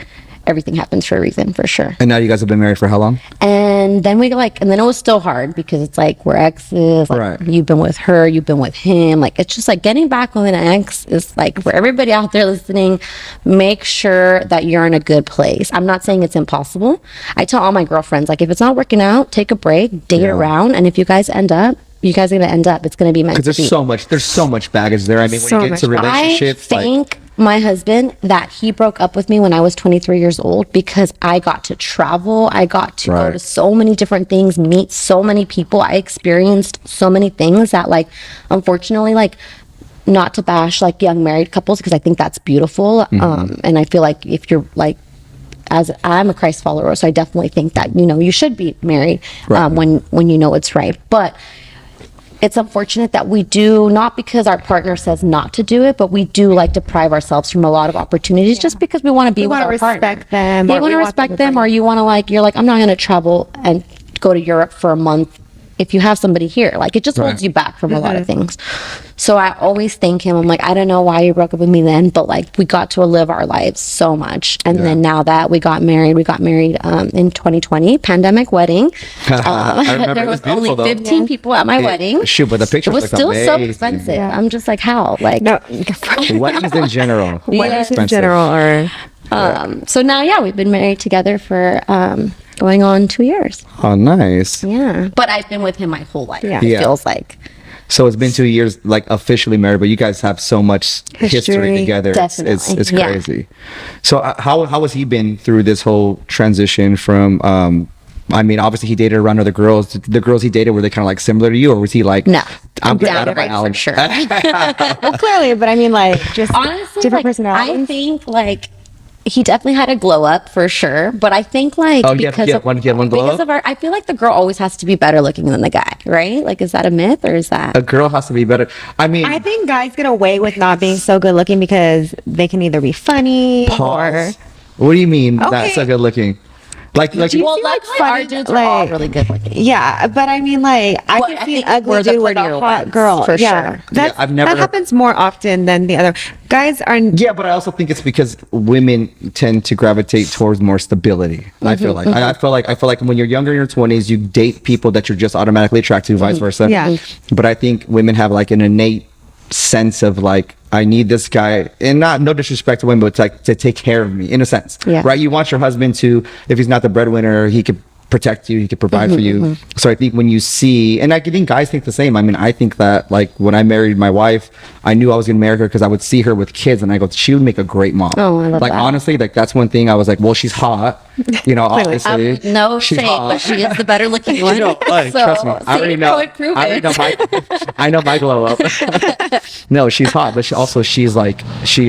everything happens for a reason, for sure. And now you guys have been married for how long? And then and then it was still hard because it's like we're exes. Like, right. You've been with her, you've been with him. Like it's just like getting back with an ex is like, for everybody out there listening, make sure that you're in a good place. I'm not saying it's impossible. I tell all my girlfriends, like, if it's not working out, take a break, date around, and if you guys end up, you guys are gonna end up. It's gonna be meant to be. Because there's so much baggage there. I mean, when you get into relationships, I think my husband that he broke up with me when I was 23 years old because I got to travel. I got to go to so many different things, meet so many people. I experienced so many things that, like, unfortunately, like, not to bash like young married couples, because I think that's beautiful. And I feel like if you're like, as I'm a Christ follower, so I definitely think that, you know, you should be married when you know it's right. But it's unfortunate that we do, not because our partner says not to do it, but we do like deprive ourselves from a lot of opportunities just because we want to be with our partner. Respect them. You want to respect them, or you want to like, you're like, I'm not going to travel and go to Europe for a month if you have somebody here. Like it just holds you back from a lot of things. So I always thank him. I'm like, I don't know why you broke up with me then, but like we got to live our lives so much. And then now that we got married in 2020, pandemic wedding. I remember there it was beautiful, only 15 people at my wedding. Shoot, but the picture was still so amazing. expensive. I'm just like, how? Like, No. Weddings in general. Weddings in general are. So now, we've been married together for going on 2 years. Oh, nice. Yeah. But I've been with him my whole life. Yeah. It feels like. So it's been 2 years, like officially married, but you guys have so much history together. Definitely. It's crazy. So how has he been through this whole transition from? I mean, obviously he dated around other girls. The girls he dated, were they kind of like similar to you, or was he like, no, I'm down out of my for alley? sure. Well, clearly, but I mean, like, just Honestly, different like, personalities. I think like he definitely had a glow up for sure, but I think like because of one glow up? I feel like the girl always has to be better looking than the guy, right? Like, is that a myth or is that A girl has to be better. I mean, I think guys get away with not being so good looking because they can either be funny pause. What do you mean Okay. that's so good looking? Like well, see, like, luckily our funny, dudes are all like- really good looking. Yeah, but I mean, like, I Well, can I see an think ugly we're the dude with a prettier hot ones, girl. for Yeah, sure. that's, I've never- that happens more often than the other. Guys are. Yeah, but I also think it's because women tend to gravitate towards more stability. I feel like I feel like when you're younger in your 20s, you date people that you're just automatically attracted to, vice versa. Yeah. But I think women have like an innate sense of like, I need this guy, and no disrespect to women, but it's like to take care of me in a sense. Yeah. Right? You want your husband to, if he's not the breadwinner, he could protect you, he could provide for you. So I think when you see, and I think guys think the same. I mean, I think that like when I married my wife, I knew I was gonna marry her because I would see her with kids and I go, she would make a great mom. Oh, I love like that. honestly, like that's one thing I was like, well, she's hot, you know, obviously. No she's shade, hot. but she is the better looking one. No, like, trust me, I already know. I know my glow up. No, she's hot, but she's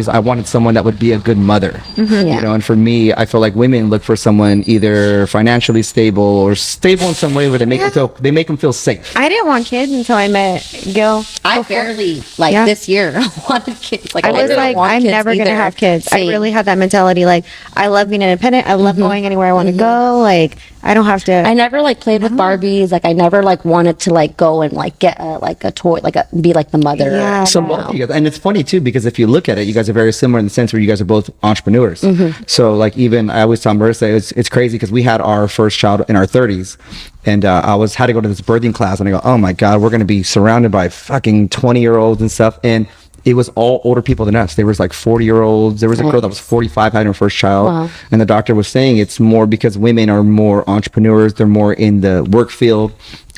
I wanted someone that would be a good mother. Yeah. You know, and for me, I feel like women look for someone either financially stable or stable in some way where they make them feel safe. I didn't want kids until I met Gil. I barely like Yeah. this year wanted kids. Like I was didn't like, want I'm kids never gonna either. have kids. I Same. really had that mentality. Like, I love being independent. I love going anywhere I want to go. Like, I don't have to. I never like played with Barbies. Like I never like wanted to like go and like get a toy, be like the mother. Yeah. So both of you guys, and it's funny too because if you look at it, you guys are very similar in the sense where you guys are both entrepreneurs. So like even I always tell Marissa, it's crazy because we had our first child in our 30s, and I had to go to this birthing class, and I go, oh my god, we're gonna be surrounded by fucking 20-year-olds and stuff, and it was all older people than us. There was like 40-year-olds. There was a girl that was 45 having her first child. Wow. And the doctor was saying it's more because women are more entrepreneurs. They're more in the work field.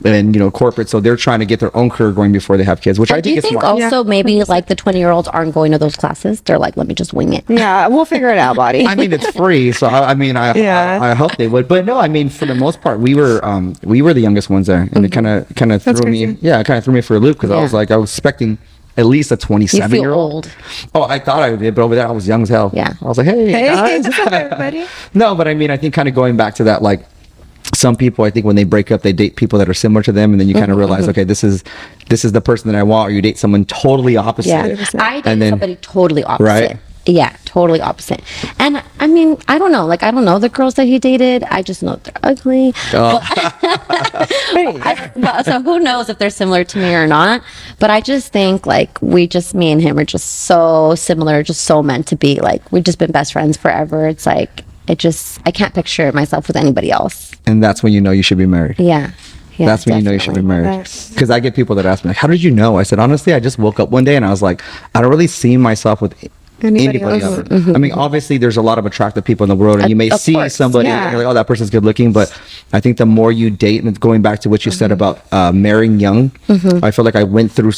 and corporate, so they're trying to get their own career going before they have kids, which I think is smart. Also maybe like the 20-year-olds aren't going to those classes, they're like, let me just wing it. Yeah, we'll figure it out, buddy. I mean, it's free, so I hope they would. But no, I mean, for the most part, we were the youngest ones there, and it kind of threw me. Yeah, it kind of threw me for a loop, because I was expecting at least a 27-year-old. Oh, I thought I did, but over there I was young as hell. Yeah, I was like, hey guys. What's up, everybody? No, but I mean, I think kind of going back to that, like, some people, I think when they break up, they date people that are similar to them, and then you kind of realize, okay, this is the person that I want, or you date someone totally opposite. Yeah, I dated somebody totally opposite. Right? Yeah, totally opposite. And I mean, I don't know. Like, I don't know the girls that he dated. I just know they're ugly. Oh. So who knows if they're similar to me or not? But I just think, like, me and him are just so similar, just so meant to be. Like, we've just been best friends forever. It's like, I can't picture myself with anybody else. And that's when you know you should be married. Yeah. Yeah, that's when you know you should be married. Because I get people that ask me, like, how did you know? I said, honestly, I just woke up one day and I was like, I don't really see myself with anybody else. I mean, obviously, there's a lot of attractive people in the world, and you may see somebody and you're like, oh, that person's good looking. But I think the more you date, and going back to what you said about marrying young, I feel like I went through,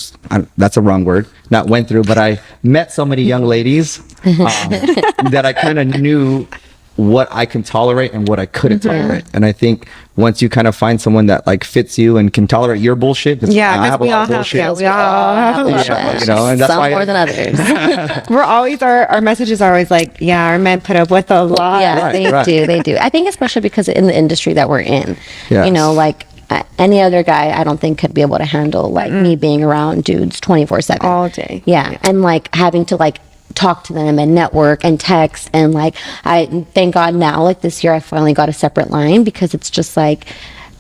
that's a wrong word, not went through, but I met so many young ladies that I kind of knew what I can tolerate and what I couldn't tolerate. And I think once you kind of find someone that like fits you and can tolerate your bullshit, yeah, because we all have bullshit. Yeah, we all have bullshit. And that's some more than others. We're always our messages are always like, yeah, our men put up with a lot. Yeah, they do. I think especially because in the industry that we're in, like any other guy, I don't think could be able to handle like me being around dudes 24/7 all day. Yeah, and like having to like talk to them and network and text, and like I thank God now, like this year I finally got a separate line, because it's just like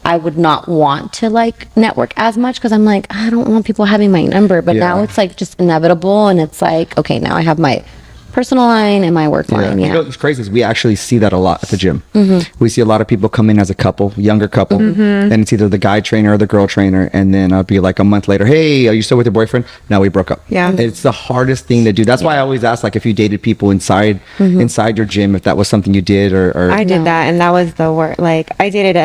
I would not want to like network as much, because I'm like, I don't want people having my number, but now it's like just inevitable, and it's like, okay, now I have my personal line and my work line. You know what's crazy is we actually see that a lot at the gym. We see a lot of people come in as a couple, younger couple, and it's either the guy trainer or the girl trainer, and then I'll be like a month later, hey, are you still with your boyfriend? No, we broke up. Yeah, it's the hardest thing to do. That's why I always ask, like, if you dated people inside your gym, if that was something you did, or I did that, and that was the worst. Like, I dated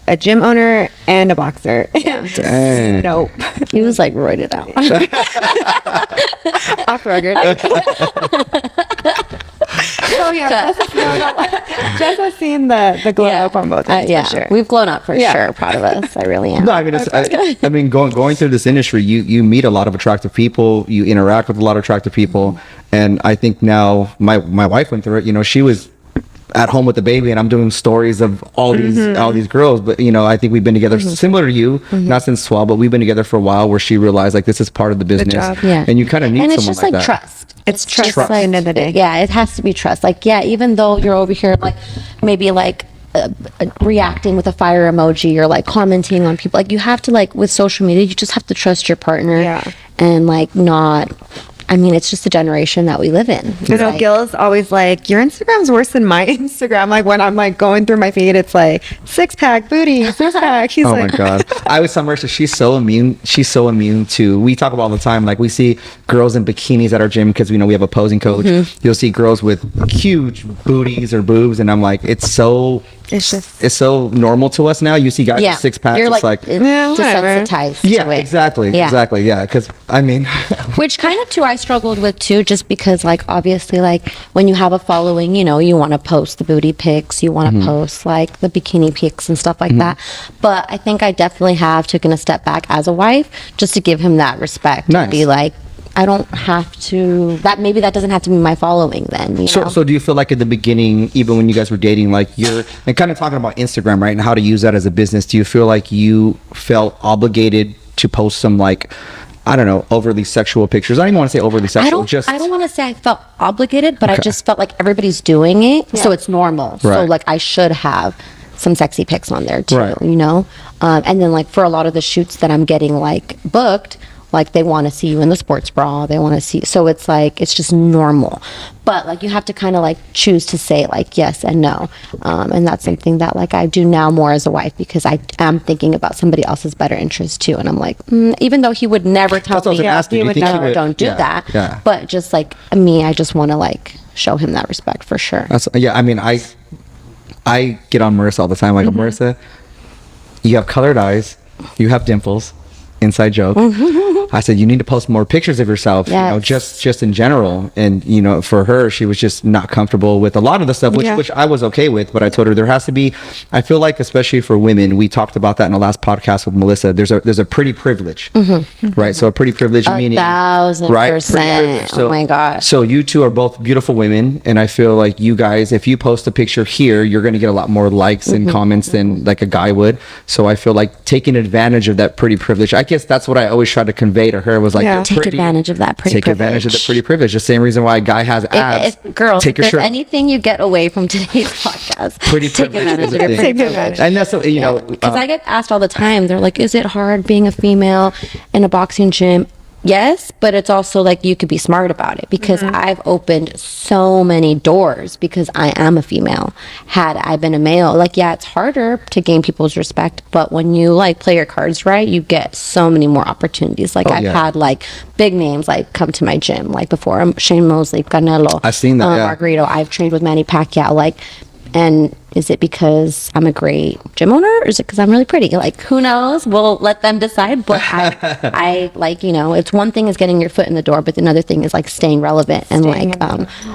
a gym owner and a boxer. Dang. Nope. He was like roided out. Off record. Oh yeah, Jess has seen the glow up on both ends. Yeah, for sure. We've blown up for sure. Proud of us. I really am. No, I mean, I mean, going through this industry, you meet a lot of attractive people, you interact with a lot of attractive people, and I think now my wife went through it. She was at home with the baby, and I'm doing stories of all these girls, but I think we've been together similar to you, not since 12, but we've been together for a while, where she realized like this is part of the business. Yeah. And you kind of need and it's someone just like like that. trust. It's trust like, at the end of the day. Yeah, it has to be trust. Like, yeah, even though you're over here like maybe like reacting with a fire emoji or like commenting on people, like you have to, like with social media, you just have to trust your partner and like not, I mean, it's just the generation that we live in. You know, Gil's always like, your Instagram's worse than my Instagram. Like when I'm like going through my feed, it's like 6-pack booty, 6-pack. He's oh like, my god! I was tell Marissa, she's so immune. She's so immune to. We talk about all the time. Like we see girls in bikinis at our gym because we know we have a posing coach. You'll see girls with huge booties or boobs, and I'm like, it's so normal to us now. You see guys with 6-packs. You're it's like desensitized. Yeah, to it. exactly. Yeah, because I mean, which kind of too I struggled with too, just because like obviously like when you have a following, you want to post the booty pics, you want to post like the bikini pics and stuff like that. But I think I definitely have taken a step back as a wife just to give him that respect. Nice. To be like, I don't have to, maybe that doesn't have to be my following then, you know? So do you feel like at the beginning, even when you guys were dating, like and kind of talking about Instagram, right, and how to use that as a business, do you feel like you felt obligated to post some like, I don't know, overly sexual pictures? I don't even want to say overly sexual. I don't want to say I felt obligated, but I just felt like everybody's doing it, so it's normal. Right. So like I should have some sexy pics on there too, right. And then like for a lot of the shoots that I'm getting like booked, like they want to see you in the sports bra, they want to see, so it's like it's just normal, but like you have to kind of like choose to say like yes and no, and that's something that like I do now more as a wife, because I am thinking about somebody else's better interest too, and I'm like even though he would never tell me he would never don't do that, but just like me, I just want to like show him that respect for sure. I mean, I get on Marissa all the time, like Marissa, you have colored eyes, You have dimples. Inside joke. I said, you need to post more pictures of yourself, you know, just in general. And, you know, for her, she was just not comfortable with a lot of the stuff, which I was okay with. But I told her there has to be, I feel like, especially for women, we talked about that in the last podcast with Melissa. There's a pretty privilege, right? So a pretty privilege meaning, 1,000%. So, oh my gosh. So you two are both beautiful women. And I feel like you guys, if you post a picture here, you're going to get a lot more likes and comments than like a guy would. So I feel like taking advantage of that pretty privilege. I guess that's what I always tried to convey to her was like, take advantage of that pretty privilege. Take advantage of the pretty privilege. The same reason why a guy has abs. Girls, take if your there's shirt. anything you get away from today's podcast, Pretty take privilege advantage is of a your thing. pretty privilege. And that's, you know. Because I get asked all the time, they're like, is it hard being a female in a boxing gym? Yes, but it's also like you could be smart about it because I've opened so many doors because I am a female. Had I been a male, like, yeah, it's harder to gain people's respect, but when you like play your cards right, you get so many more opportunities. Like I've had like big names like come to my gym, like before Shane Mosley, Canelo. I've seen that. Margarito. I've trained with Manny Pacquiao. Like, and is it because I'm a great gym owner or is it because I'm really pretty? Like, who knows? We'll let them decide. But I like, you know, it's one thing is getting your foot in the door, but another thing is like staying relevant. And like,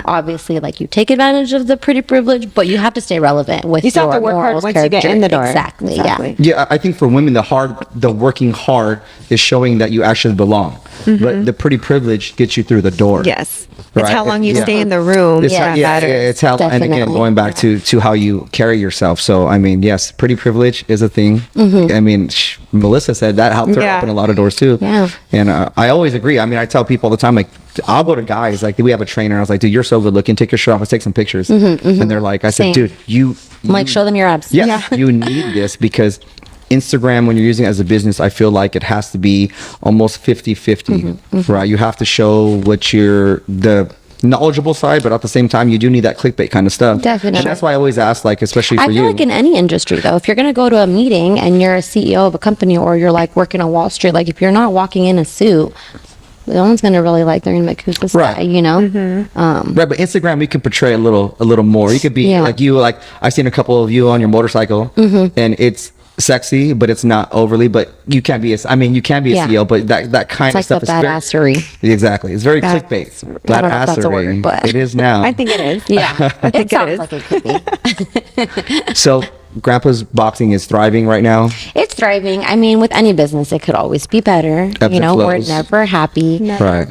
obviously, like you take advantage of the pretty privilege, but you have to stay relevant with you still have to work hard morals, once you get character. in the door. Exactly. Yeah. Yeah, I think for women, the working hard is showing that you actually belong. But the pretty privilege gets you through the door. Yes. Right? It's how long you Yeah. stay in the room. It's that matters. it's how, and again, Definitely. going back to how you carry yourself. So, I mean, yes, pretty privilege is a thing. I mean, Melissa said that helped her open a lot of doors too. Yeah. And I always agree. I mean, I tell people all the time, like, I'll go to guys, like, we have a trainer. I was like, dude, you're so good looking. Take your shirt off. Let's take some pictures. And they're like, I said, Same. dude, I'm like, show them your abs. yes, you need this because Instagram, when you're using it as a business, I feel like it has to be almost 50-50, right? You have to show what you're, the knowledgeable side, but at the same time, you do need that clickbait kind of stuff. Definitely. And that's why I always ask, like, especially for I feel you. like in any industry, though, if you're going to go to a meeting and you're a CEO of a company or you're like working on Wall Street, like if you're not walking in a suit, no one's going to really like, they're going to be like, who's this guy, you know? Right, but Instagram, we can portray a little more. You could be like you, like I've seen a couple of you on your motorcycle, and it's sexy, but it's not overly. But you can't be you can be a CEO, but that kind It's of like stuff the is badassery. exactly. It's very clickbait. I don't know if that's a word, but it is now. I think it is. Yeah, I think it sounds is. like it could be. So, Grandpa's boxing is thriving right now. It's thriving. I mean, with any business, it could always be better. Ebbs You know, and we're flows. never happy. Right.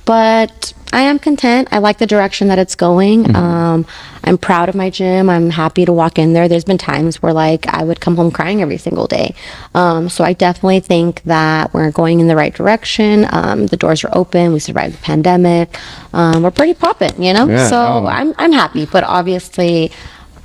But I am content. I like the direction that it's going. I'm proud of my gym. I'm happy to walk in there. There's been times where like I would come home crying every single day. So I definitely think that we're going in the right direction. The doors are open. We survived the pandemic. We're pretty popping, you know? Yeah, So I'm happy, but obviously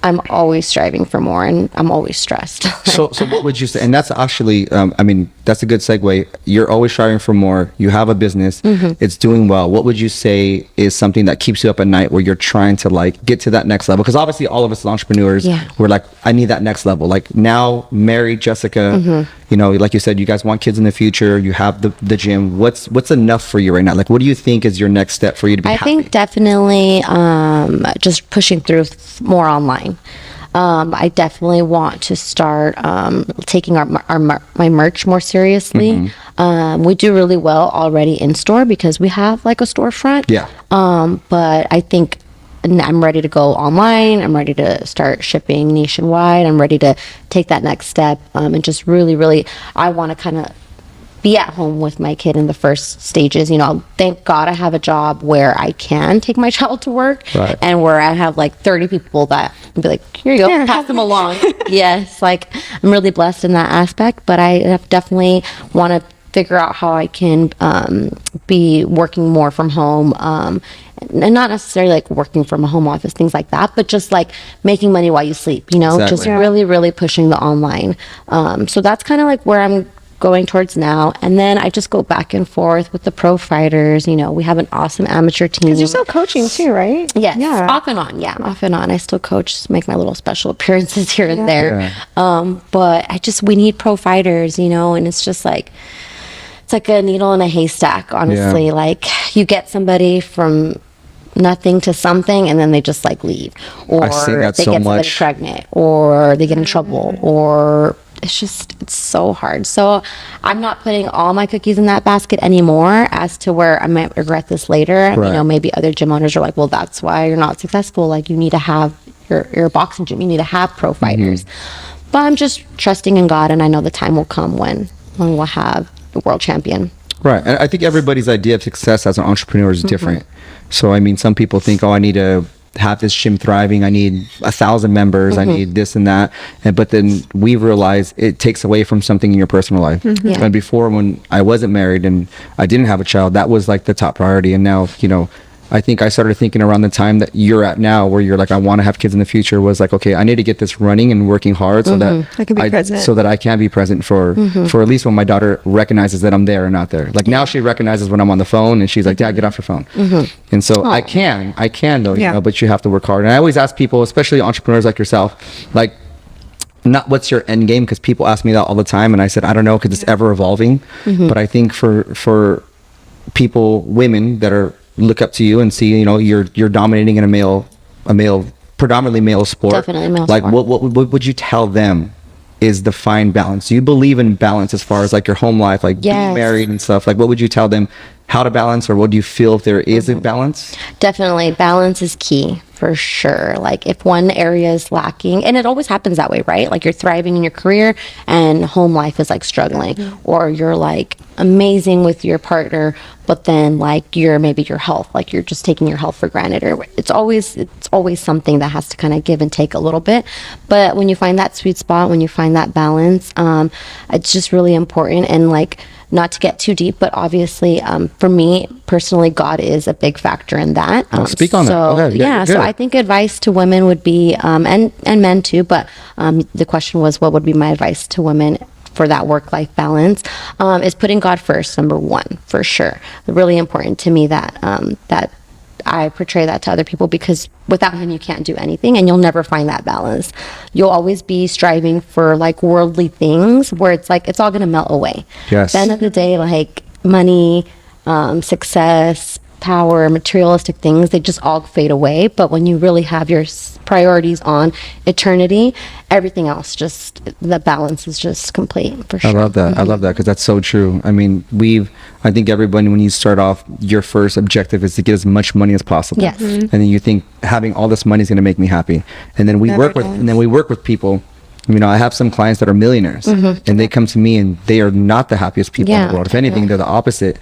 I'm always striving for more and I'm always stressed. So what would you say? And that's actually, I mean, that's a good segue. You're always striving for more. You have a business. It's doing well. What would you say is something that keeps you up at night where you're trying to like get to that next level? Because obviously all of us as entrepreneurs, we're like, I need that next level. Like now, married Jessica, you know, like you said, you guys want kids in the future. You have the gym. What's enough for you right now? Like, what do you think is your next step for you to be happy? I think definitely just pushing through more online. I definitely want to start taking my merch more seriously. We do really well already in store because we have like a storefront. Yeah. But I think I'm ready to go online. I'm ready to start shipping nationwide. I'm ready to take that next step and just really, I want to kind of be at home with my kid in the first stages. You know, thank God I have a job where I can take my child to work and where I have like 30 people that be like, here you go, pass them along. Yes, like I'm really blessed in that aspect, but I definitely want to figure out how I can be working more from home and not necessarily like working from a home office, things like that, but just like making money while you sleep, you know, just really pushing the online. So that's kind of like where I'm going towards now. And then I just go back and forth with the pro fighters. You know, we have an awesome amateur team. Because you're still coaching too, right? Yes. Yeah. Off and on. Yeah. Off and on. I still coach, make my little special appearances here and there. But we need pro fighters, you know, and it's just like, it's like a needle in a haystack, honestly. Yeah. Like you get somebody from nothing to something and then they just like leave, or I see that they so get somebody much. pregnant, or they get in trouble, or it's so hard. So I'm not putting all my cookies in that basket anymore, as to where I might regret this later. Right. You know, maybe other gym owners are like, well, that's why you're not successful. Like, you need to have your boxing gym, you need to have pro fighters. But I'm just trusting in God, and I know the time will come when we'll have the world champion. Right. And I think everybody's idea of success as an entrepreneur is different. So, I mean, some people think, oh, I need to have this gym thriving. I need 1,000 members. I need this and that. But then we realize it takes away from something in your personal life. Yeah. And before, when I wasn't married and I didn't have a child, that was like the top priority. And now, you know, I think I started thinking around the time that you're at now, where you're like, I want to have kids in the future, was like, okay, I need to get this running and working hard so that I can be present. so that I can be present for at least when my daughter recognizes that I'm there or not there. Like now she recognizes when I'm on the phone and she's like, Dad, get off your phone. And so I can though, you know, but you have to work hard. And I always ask people, especially entrepreneurs like yourself, like, not what's your end game, because people ask me that all the time, and I said I don't know, because it's ever evolving. But I think for people, women that are look up to you and see, you know, you're dominating in a predominantly male sport. Definitely male like sport. what would you tell them is the fine balance? Do you believe in balance as far as like your home life, like being Yes. married and stuff? Like, what would you tell them how to balance, or what do you feel if there is a balance? Definitely, balance is key for sure. Like, if one area is lacking, and it always happens that way, right? Like, you're thriving in your career and home life is like struggling, or you're like amazing with your partner, but then like maybe your health, like you're just taking your health for granted, or it's always something that has to kind of give and take a little bit. But when you find that sweet spot, when you find that balance, it's just really important. And like, not to get too deep, but obviously, for me personally, God is a big factor in that. Speak on that. Okay, Yeah, good. so I think advice to women would be, and men too, but the question was, what would be my advice to women for that work-life balance, is putting God first, number one, for sure. Really important to me that that I portray that to other people, because without him you can't do anything, and you'll never find that balance. You'll always be striving for like worldly things, where it's like it's all going to melt away. Yes. At the end of the day, like money, success, power, materialistic things, they just all fade away. But when you really have your priorities on eternity, everything else, just the balance is just complete, for sure. I love that. I love that, because that's so true. I mean, I think everybody, when you start off, your first objective is to get as much money as possible. Yes. And then you think having all this money is going to make me happy. And then we work with people. You know, I have some clients that are millionaires, and they come to me and they are not the happiest people in the world. If anything, they're the opposite.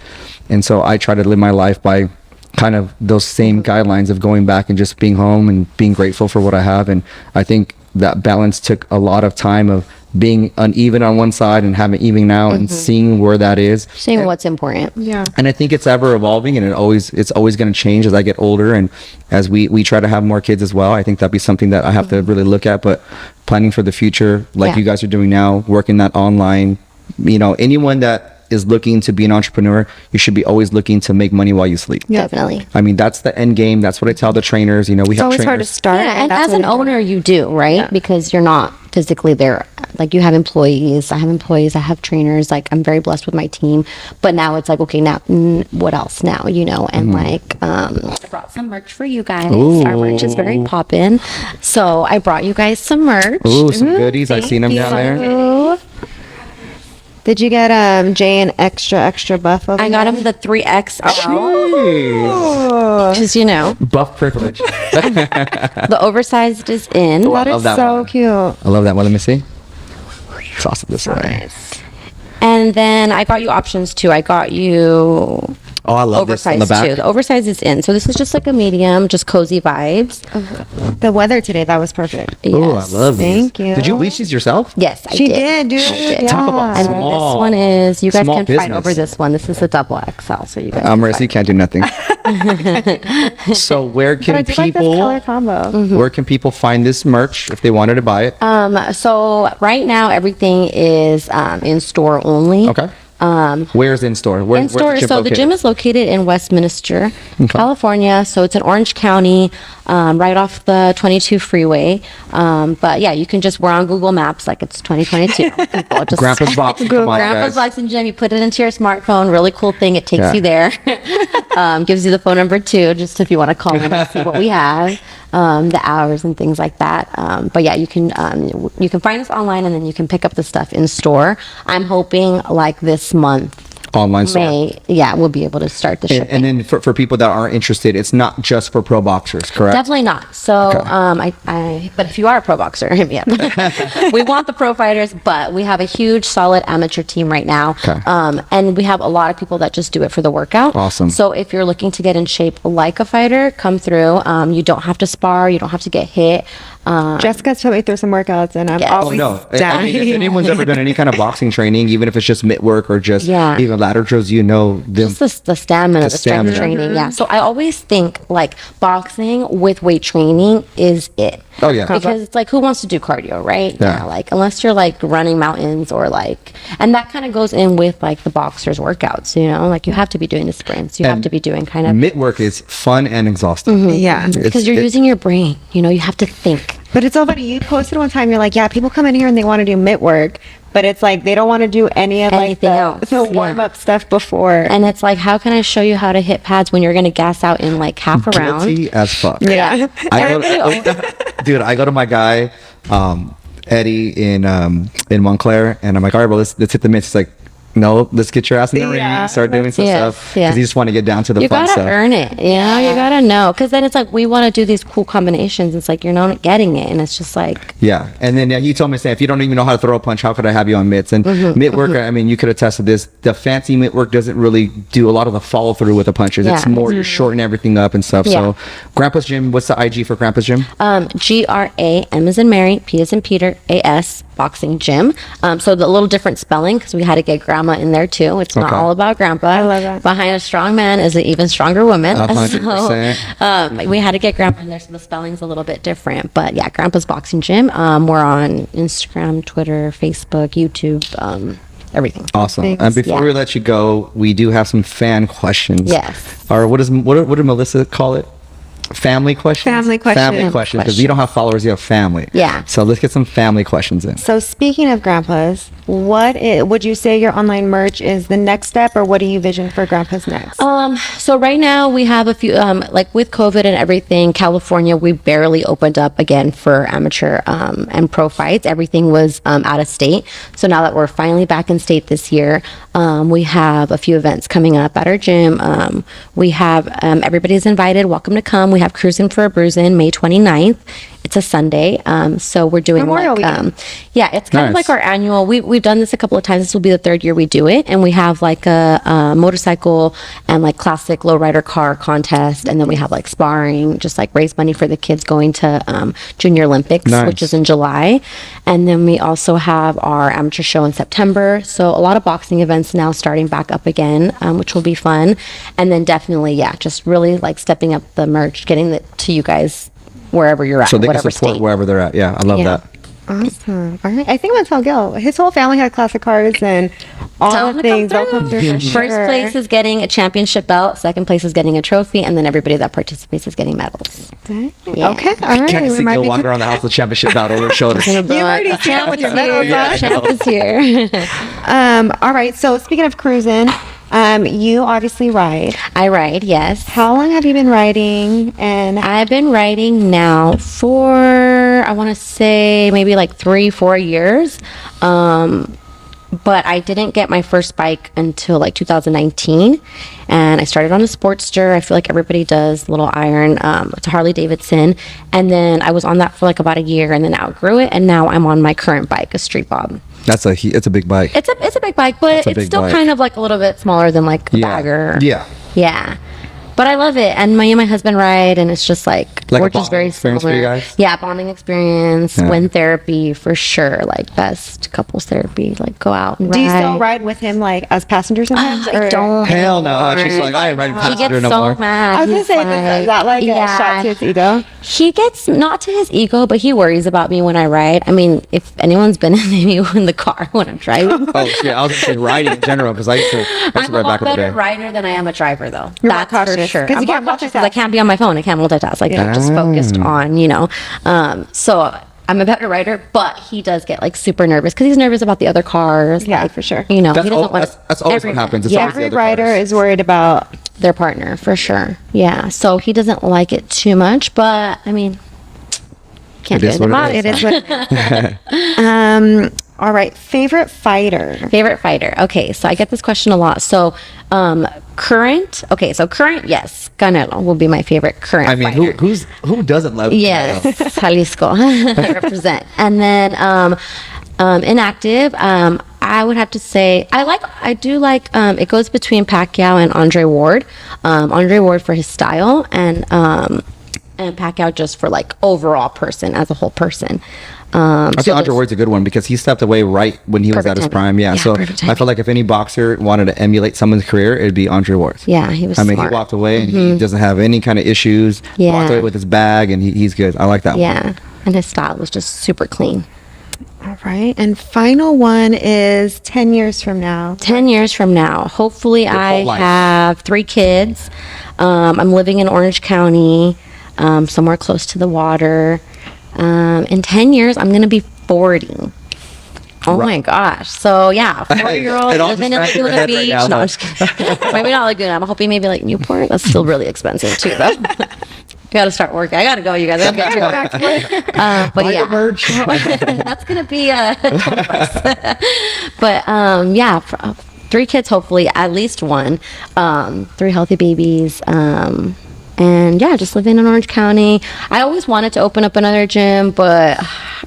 And so I try to live my life by kind of those same guidelines of going back and just being home and being grateful for what I have. And I think that balance took a lot of time of being uneven on one side and having even now and seeing where that is. Seeing what's important. Yeah. And I think it's ever evolving, and it's always going to change as I get older, and as we try to have more kids as well. I think that'd be something that I have to really look at, but planning for the future, like you guys are doing now, working that online, you know, anyone that is looking to be an entrepreneur, you should be always looking to make money while you sleep. Definitely. I mean, that's the end game. That's what I tell the trainers. You know, we It's have always hard to trainers. start. Yeah, and that's as an what owner, you do, right? Because you're not physically there. Like, you have employees. I have employees. I have trainers. Like, I'm very blessed with my team. But now it's like, okay, now what else now? You know, and like, I brought some merch for you guys. Ooh. Our merch is very poppin'. So I brought you guys some merch. Ooh, some goodies. I've seen them down there. Ooh. Did you get Jay an extra buff over I got him the 3XL. Jeez. Because, you know, Buff privilege. the oversized is in. I That love is that so one. cute. I love that one. Let me see. Toss it this way. And then I got you options too. I got you Oh, I love this on the oversized back. too. The oversized is in. So this is just like a medium, just cozy vibes. The weather today, that was perfect. Oh, I Yes. love these. Thank you. Did you bleach these yourself? Yes, I She did. did, dude. I did. Yeah. Talk about And then small. this one is, you guys Small can fight business. over this one. This is a double XL, so you guys. Marissa, you can't do nothing. So where But I can do like this color people combo. where can people find this merch if they wanted to buy it? So right now everything is in store only. Okay. Where's in store? In store. So the gym is located in Westminster, California. So it's in Orange County, right off the 22 freeway. But yeah, you can we're on Google Maps like it's 2022. People just Grandpa's Boxing. Come on, Grandpa's guys. Boxing Gym. You put it into your smartphone. Really cool thing. It takes you there. Gives you the phone number too, just if you want to call in and see what we have, the hours and things like that. But yeah, you can find us online, and then you can pick up the stuff in store. I'm hoping like this month. Online store. We'll be able to start the shipping. And then for people that aren't interested, it's not just for pro boxers, correct? Definitely not. So, but if you are a pro boxer, hit me up. We want the pro fighters, but we have a huge, solid amateur team right now. Okay. And we have a lot of people that just do it for the workout. Awesome. So if you're looking to get in shape like a fighter, come through. You don't have to spar. You don't have to get hit. Jessica's put me through some workouts, and I'm always down. down. I mean, if anyone's ever done any kind of boxing training, even if it's just mitt work or just even ladder drills, them. Just the stamina, the strength training. Yeah. So I always think like boxing with weight training is it. Oh yeah. Because it's like, who wants to do cardio, right? Yeah. Like unless you're like running mountains or like, and that kind of goes in with like the boxers workouts, like you have to be doing the sprints. You have to be doing kind of. Mitt work is fun and exhausting. Yeah. Because you're using your brain, you have to think. But it's so funny. You posted one time, you're like, yeah, people come in here and they want to do mitt work, but it's like they don't want to do any of like Anything else. the warm up stuff before. And it's like, how can I show you how to hit pads when you're going to gas out in like half a round? Guilty as fuck. Yeah. Dude, I go to my guy, Eddie in Montclair, and I'm like, all right, bro, let's hit the mitts. He's like, no, let's get your ass in the ring, start doing some stuff, because you just want to get down to the fun stuff. You gotta earn it, you gotta know, because then it's like we want to do these cool combinations. It's like you're not getting it, and it's just like and then you told me, saying, if you don't even know how to throw a punch, how could I have you on mitts? And mitt work, I mean, you could attest to this. The fancy mitt work doesn't really do a lot of the follow through with the punches. It's more you shorten everything up and stuff. So Grandpa's Gym, what's the IG for Grandpa's Gym? GRAM as in Mary, P as in Peter, AS Boxing Gym. So the little different spelling, because we had to get grandma in there too. It's not all about grandpa. I love that. Behind a strong man is an even stronger woman. 100%. So we had to get grandpa in there, so the spelling's a little bit different. But yeah, Grandpa's Boxing Gym. We're on Instagram, Twitter, Facebook, YouTube, everything. Awesome. And before we let you go, we do have some fan questions. Yes. Or what did Melissa call it? Family questions? Family questions. Because you don't have followers, you have family. Yeah. So let's get some family questions in. So speaking of grandpas, would you say your online merch is the next step, or what do you vision for grandpas next? So right now we have a few, like with COVID and everything, California, we barely opened up again for amateur and pro fights. Everything was out of state. So now that we're finally back in state this year, we have a few events coming up at our gym. We have everybody's invited. Welcome to come. We have Cruising for a Bruisin' May 29th. It's a Sunday. So we're doing Memorial weekend. It's kind of like our annual, we've done this a couple of times. This will be the third year we do it. And we have like a motorcycle and like classic lowrider car contest. And then we have like sparring, just like raise money for the kids going to Junior Olympics, which is in July. And then we also have our amateur show in September. So a lot of boxing events now starting back up again, which will be fun. And then definitely, just really like stepping up the merch, getting it to you guys wherever you're at, so they can whatever support state. wherever they're at. I love that. Awesome. All right. I think I'm gonna tell Gil. His whole family had classic cars and all the things. They'll come through. For First sure. place is getting a championship belt. Second place is getting a trophy, and then everybody that participates is getting medals. Okay. Yeah. All right. Can't We see might Gil be walking around the house with championship out over his shoulders. You already see him with your medals on. Champ is here. All right. So speaking of cruising, you obviously ride. I ride, yes. How long have you been riding? And I've been riding now for, I want to say maybe like 3-4 years. But I didn't get my first bike until like 2019, and I started on a Sportster. I feel like everybody does, little iron. It's a Harley Davidson, and then I was on that for like about a year, and then outgrew it, and now I'm on my current bike, a Street Bob. It's a big bike. It's a big bike, but it's still kind of like a little bit smaller than like a bagger. Yeah. Yeah. but I love it. And me and my husband ride, and it's just like Like we're a just bonding very experience for similar. you guys? Yeah, bonding experience, Yeah. win therapy for sure. Like best couples therapy. Like go out and Do you ride. still ride with him like as passengers sometimes? I don't. Hell no. She's like, I ain't riding He passenger gets no so more. mad. I was gonna He's say, is that like a shot to his ego? He gets not to his ego, but he worries about me when I ride. I mean, if anyone's been in the car when I'm driving, Oh shit! I was gonna say riding in general because I used to I'm a ride back lot in the better day. rider than I am a driver, though. You're more That's for cautious, sure. 'cause I'm you more can't cautious 'cause I multitask. can't be on my phone. I can't multitask. Like I'm just focused on, So I'm a better rider, but he does get like super nervous because he's nervous about the other cars. Yeah, like, for sure. He That's doesn't all- want that's always what everyone- happens. It's Yeah, always the Every other rider cars. is worried about. their partner for sure. Yeah, so he doesn't like it too much, but I mean, can't It do is anything what about it it. It is what it is. All right. Favorite fighter. Favorite fighter. Okay, so I get this question a lot. So, current. Okay, so current. Yes, Canelo will be my favorite current. I mean, fighter. who doesn't love? Yes, Jalisco represent. And then inactive. I would have to say I do like. It goes between Pacquiao and Andre Ward. Andre Ward for his style and Pacquiao just for like overall person as a whole person. I think so Andre those- Ward's a good one because he stepped away right when he was Perfect at his timing. prime. Yeah, Yeah, so perfect I timing. feel like if any boxer wanted to emulate someone's career, it'd be Andre Ward. Yeah, he was I mean, smart. he walked away and he doesn't have any kind of issues. Yeah. Walked away with his bag and he's good. I like that one. Yeah, and his style was just super clean. All right. And final one is 10 years from now. 10 years from now, hopefully I whole life. have 3 kids. I'm living in Orange County, somewhere close to the water. In 10 years, I'm going to be 40. Oh my gosh. So yeah, 40-year-old It all living in just ran through Laguna your head right Beach. now, No, though. I'm just kidding. Maybe not Laguna. I'm hoping maybe like Newport. That's still really expensive too though. I gotta start working. I gotta go, you guys. I gotta get back to work. But Buy yeah, your merch. that's gonna be a total price. But yeah, 3 kids, hopefully at least 1, 3 healthy babies, and yeah, just living in Orange County. I always wanted to open up another gym, but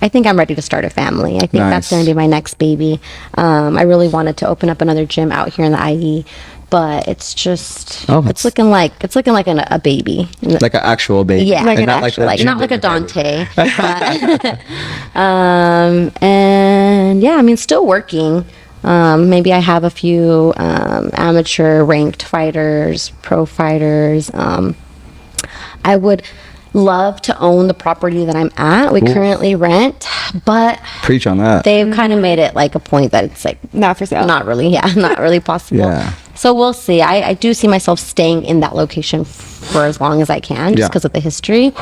I think I'm ready to start a family. I think that's Nice. gonna be my next baby. I really wanted to open up another gym out here in the IE. But it's just it's looking like a baby. Like an actual baby. Yeah, Like And an not actual- the not like a gym Dante. But, and yeah, I mean, still working. Maybe I have a few amateur ranked fighters, pro fighters. I would love to own the property that I'm at. We currently rent, but Preach on that. they've kind of made it like a point that it's like Not for sale. not really, not really possible. Yeah. So we'll see. I do see myself staying in that location for as long as I can, just Yeah. because of the history.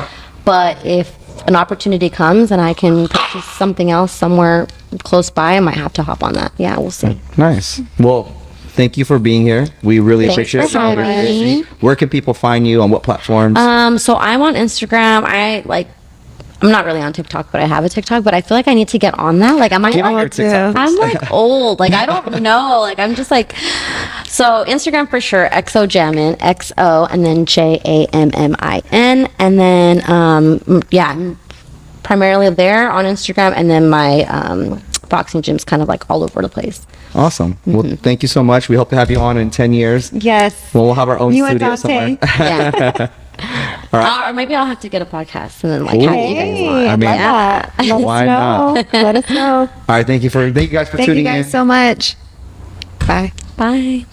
But if an opportunity comes and I can purchase something else somewhere close by, I might have to hop on that. Yeah, we'll see. Nice. Well, thank you for being here. We really Thanks appreciate for having me. Where can people find you on what platforms? So I'm on Instagram. I'm not really on TikTok, but I have a TikTok. But I feel like I need to get on that. Like, am I? Give me your TikTok. I'm like old. Like I don't know. Like I'm just like. So Instagram for sure. XO Jammin. XO and then JAMMIN and then yeah, primarily there on Instagram and then my boxing gym's kind of like all over the place. Awesome. Well, thank you so much. We hope to have you on in 10 years. Yes. Well, we'll have our own You and studio Dante. somewhere. Yeah. Or maybe I'll have to get a podcast and then like have you guys Hey, on. I mean, love that. Let us why know. not? Let us know. All right. Thank you guys for Thank you tuning in. guys so much. Bye. Bye.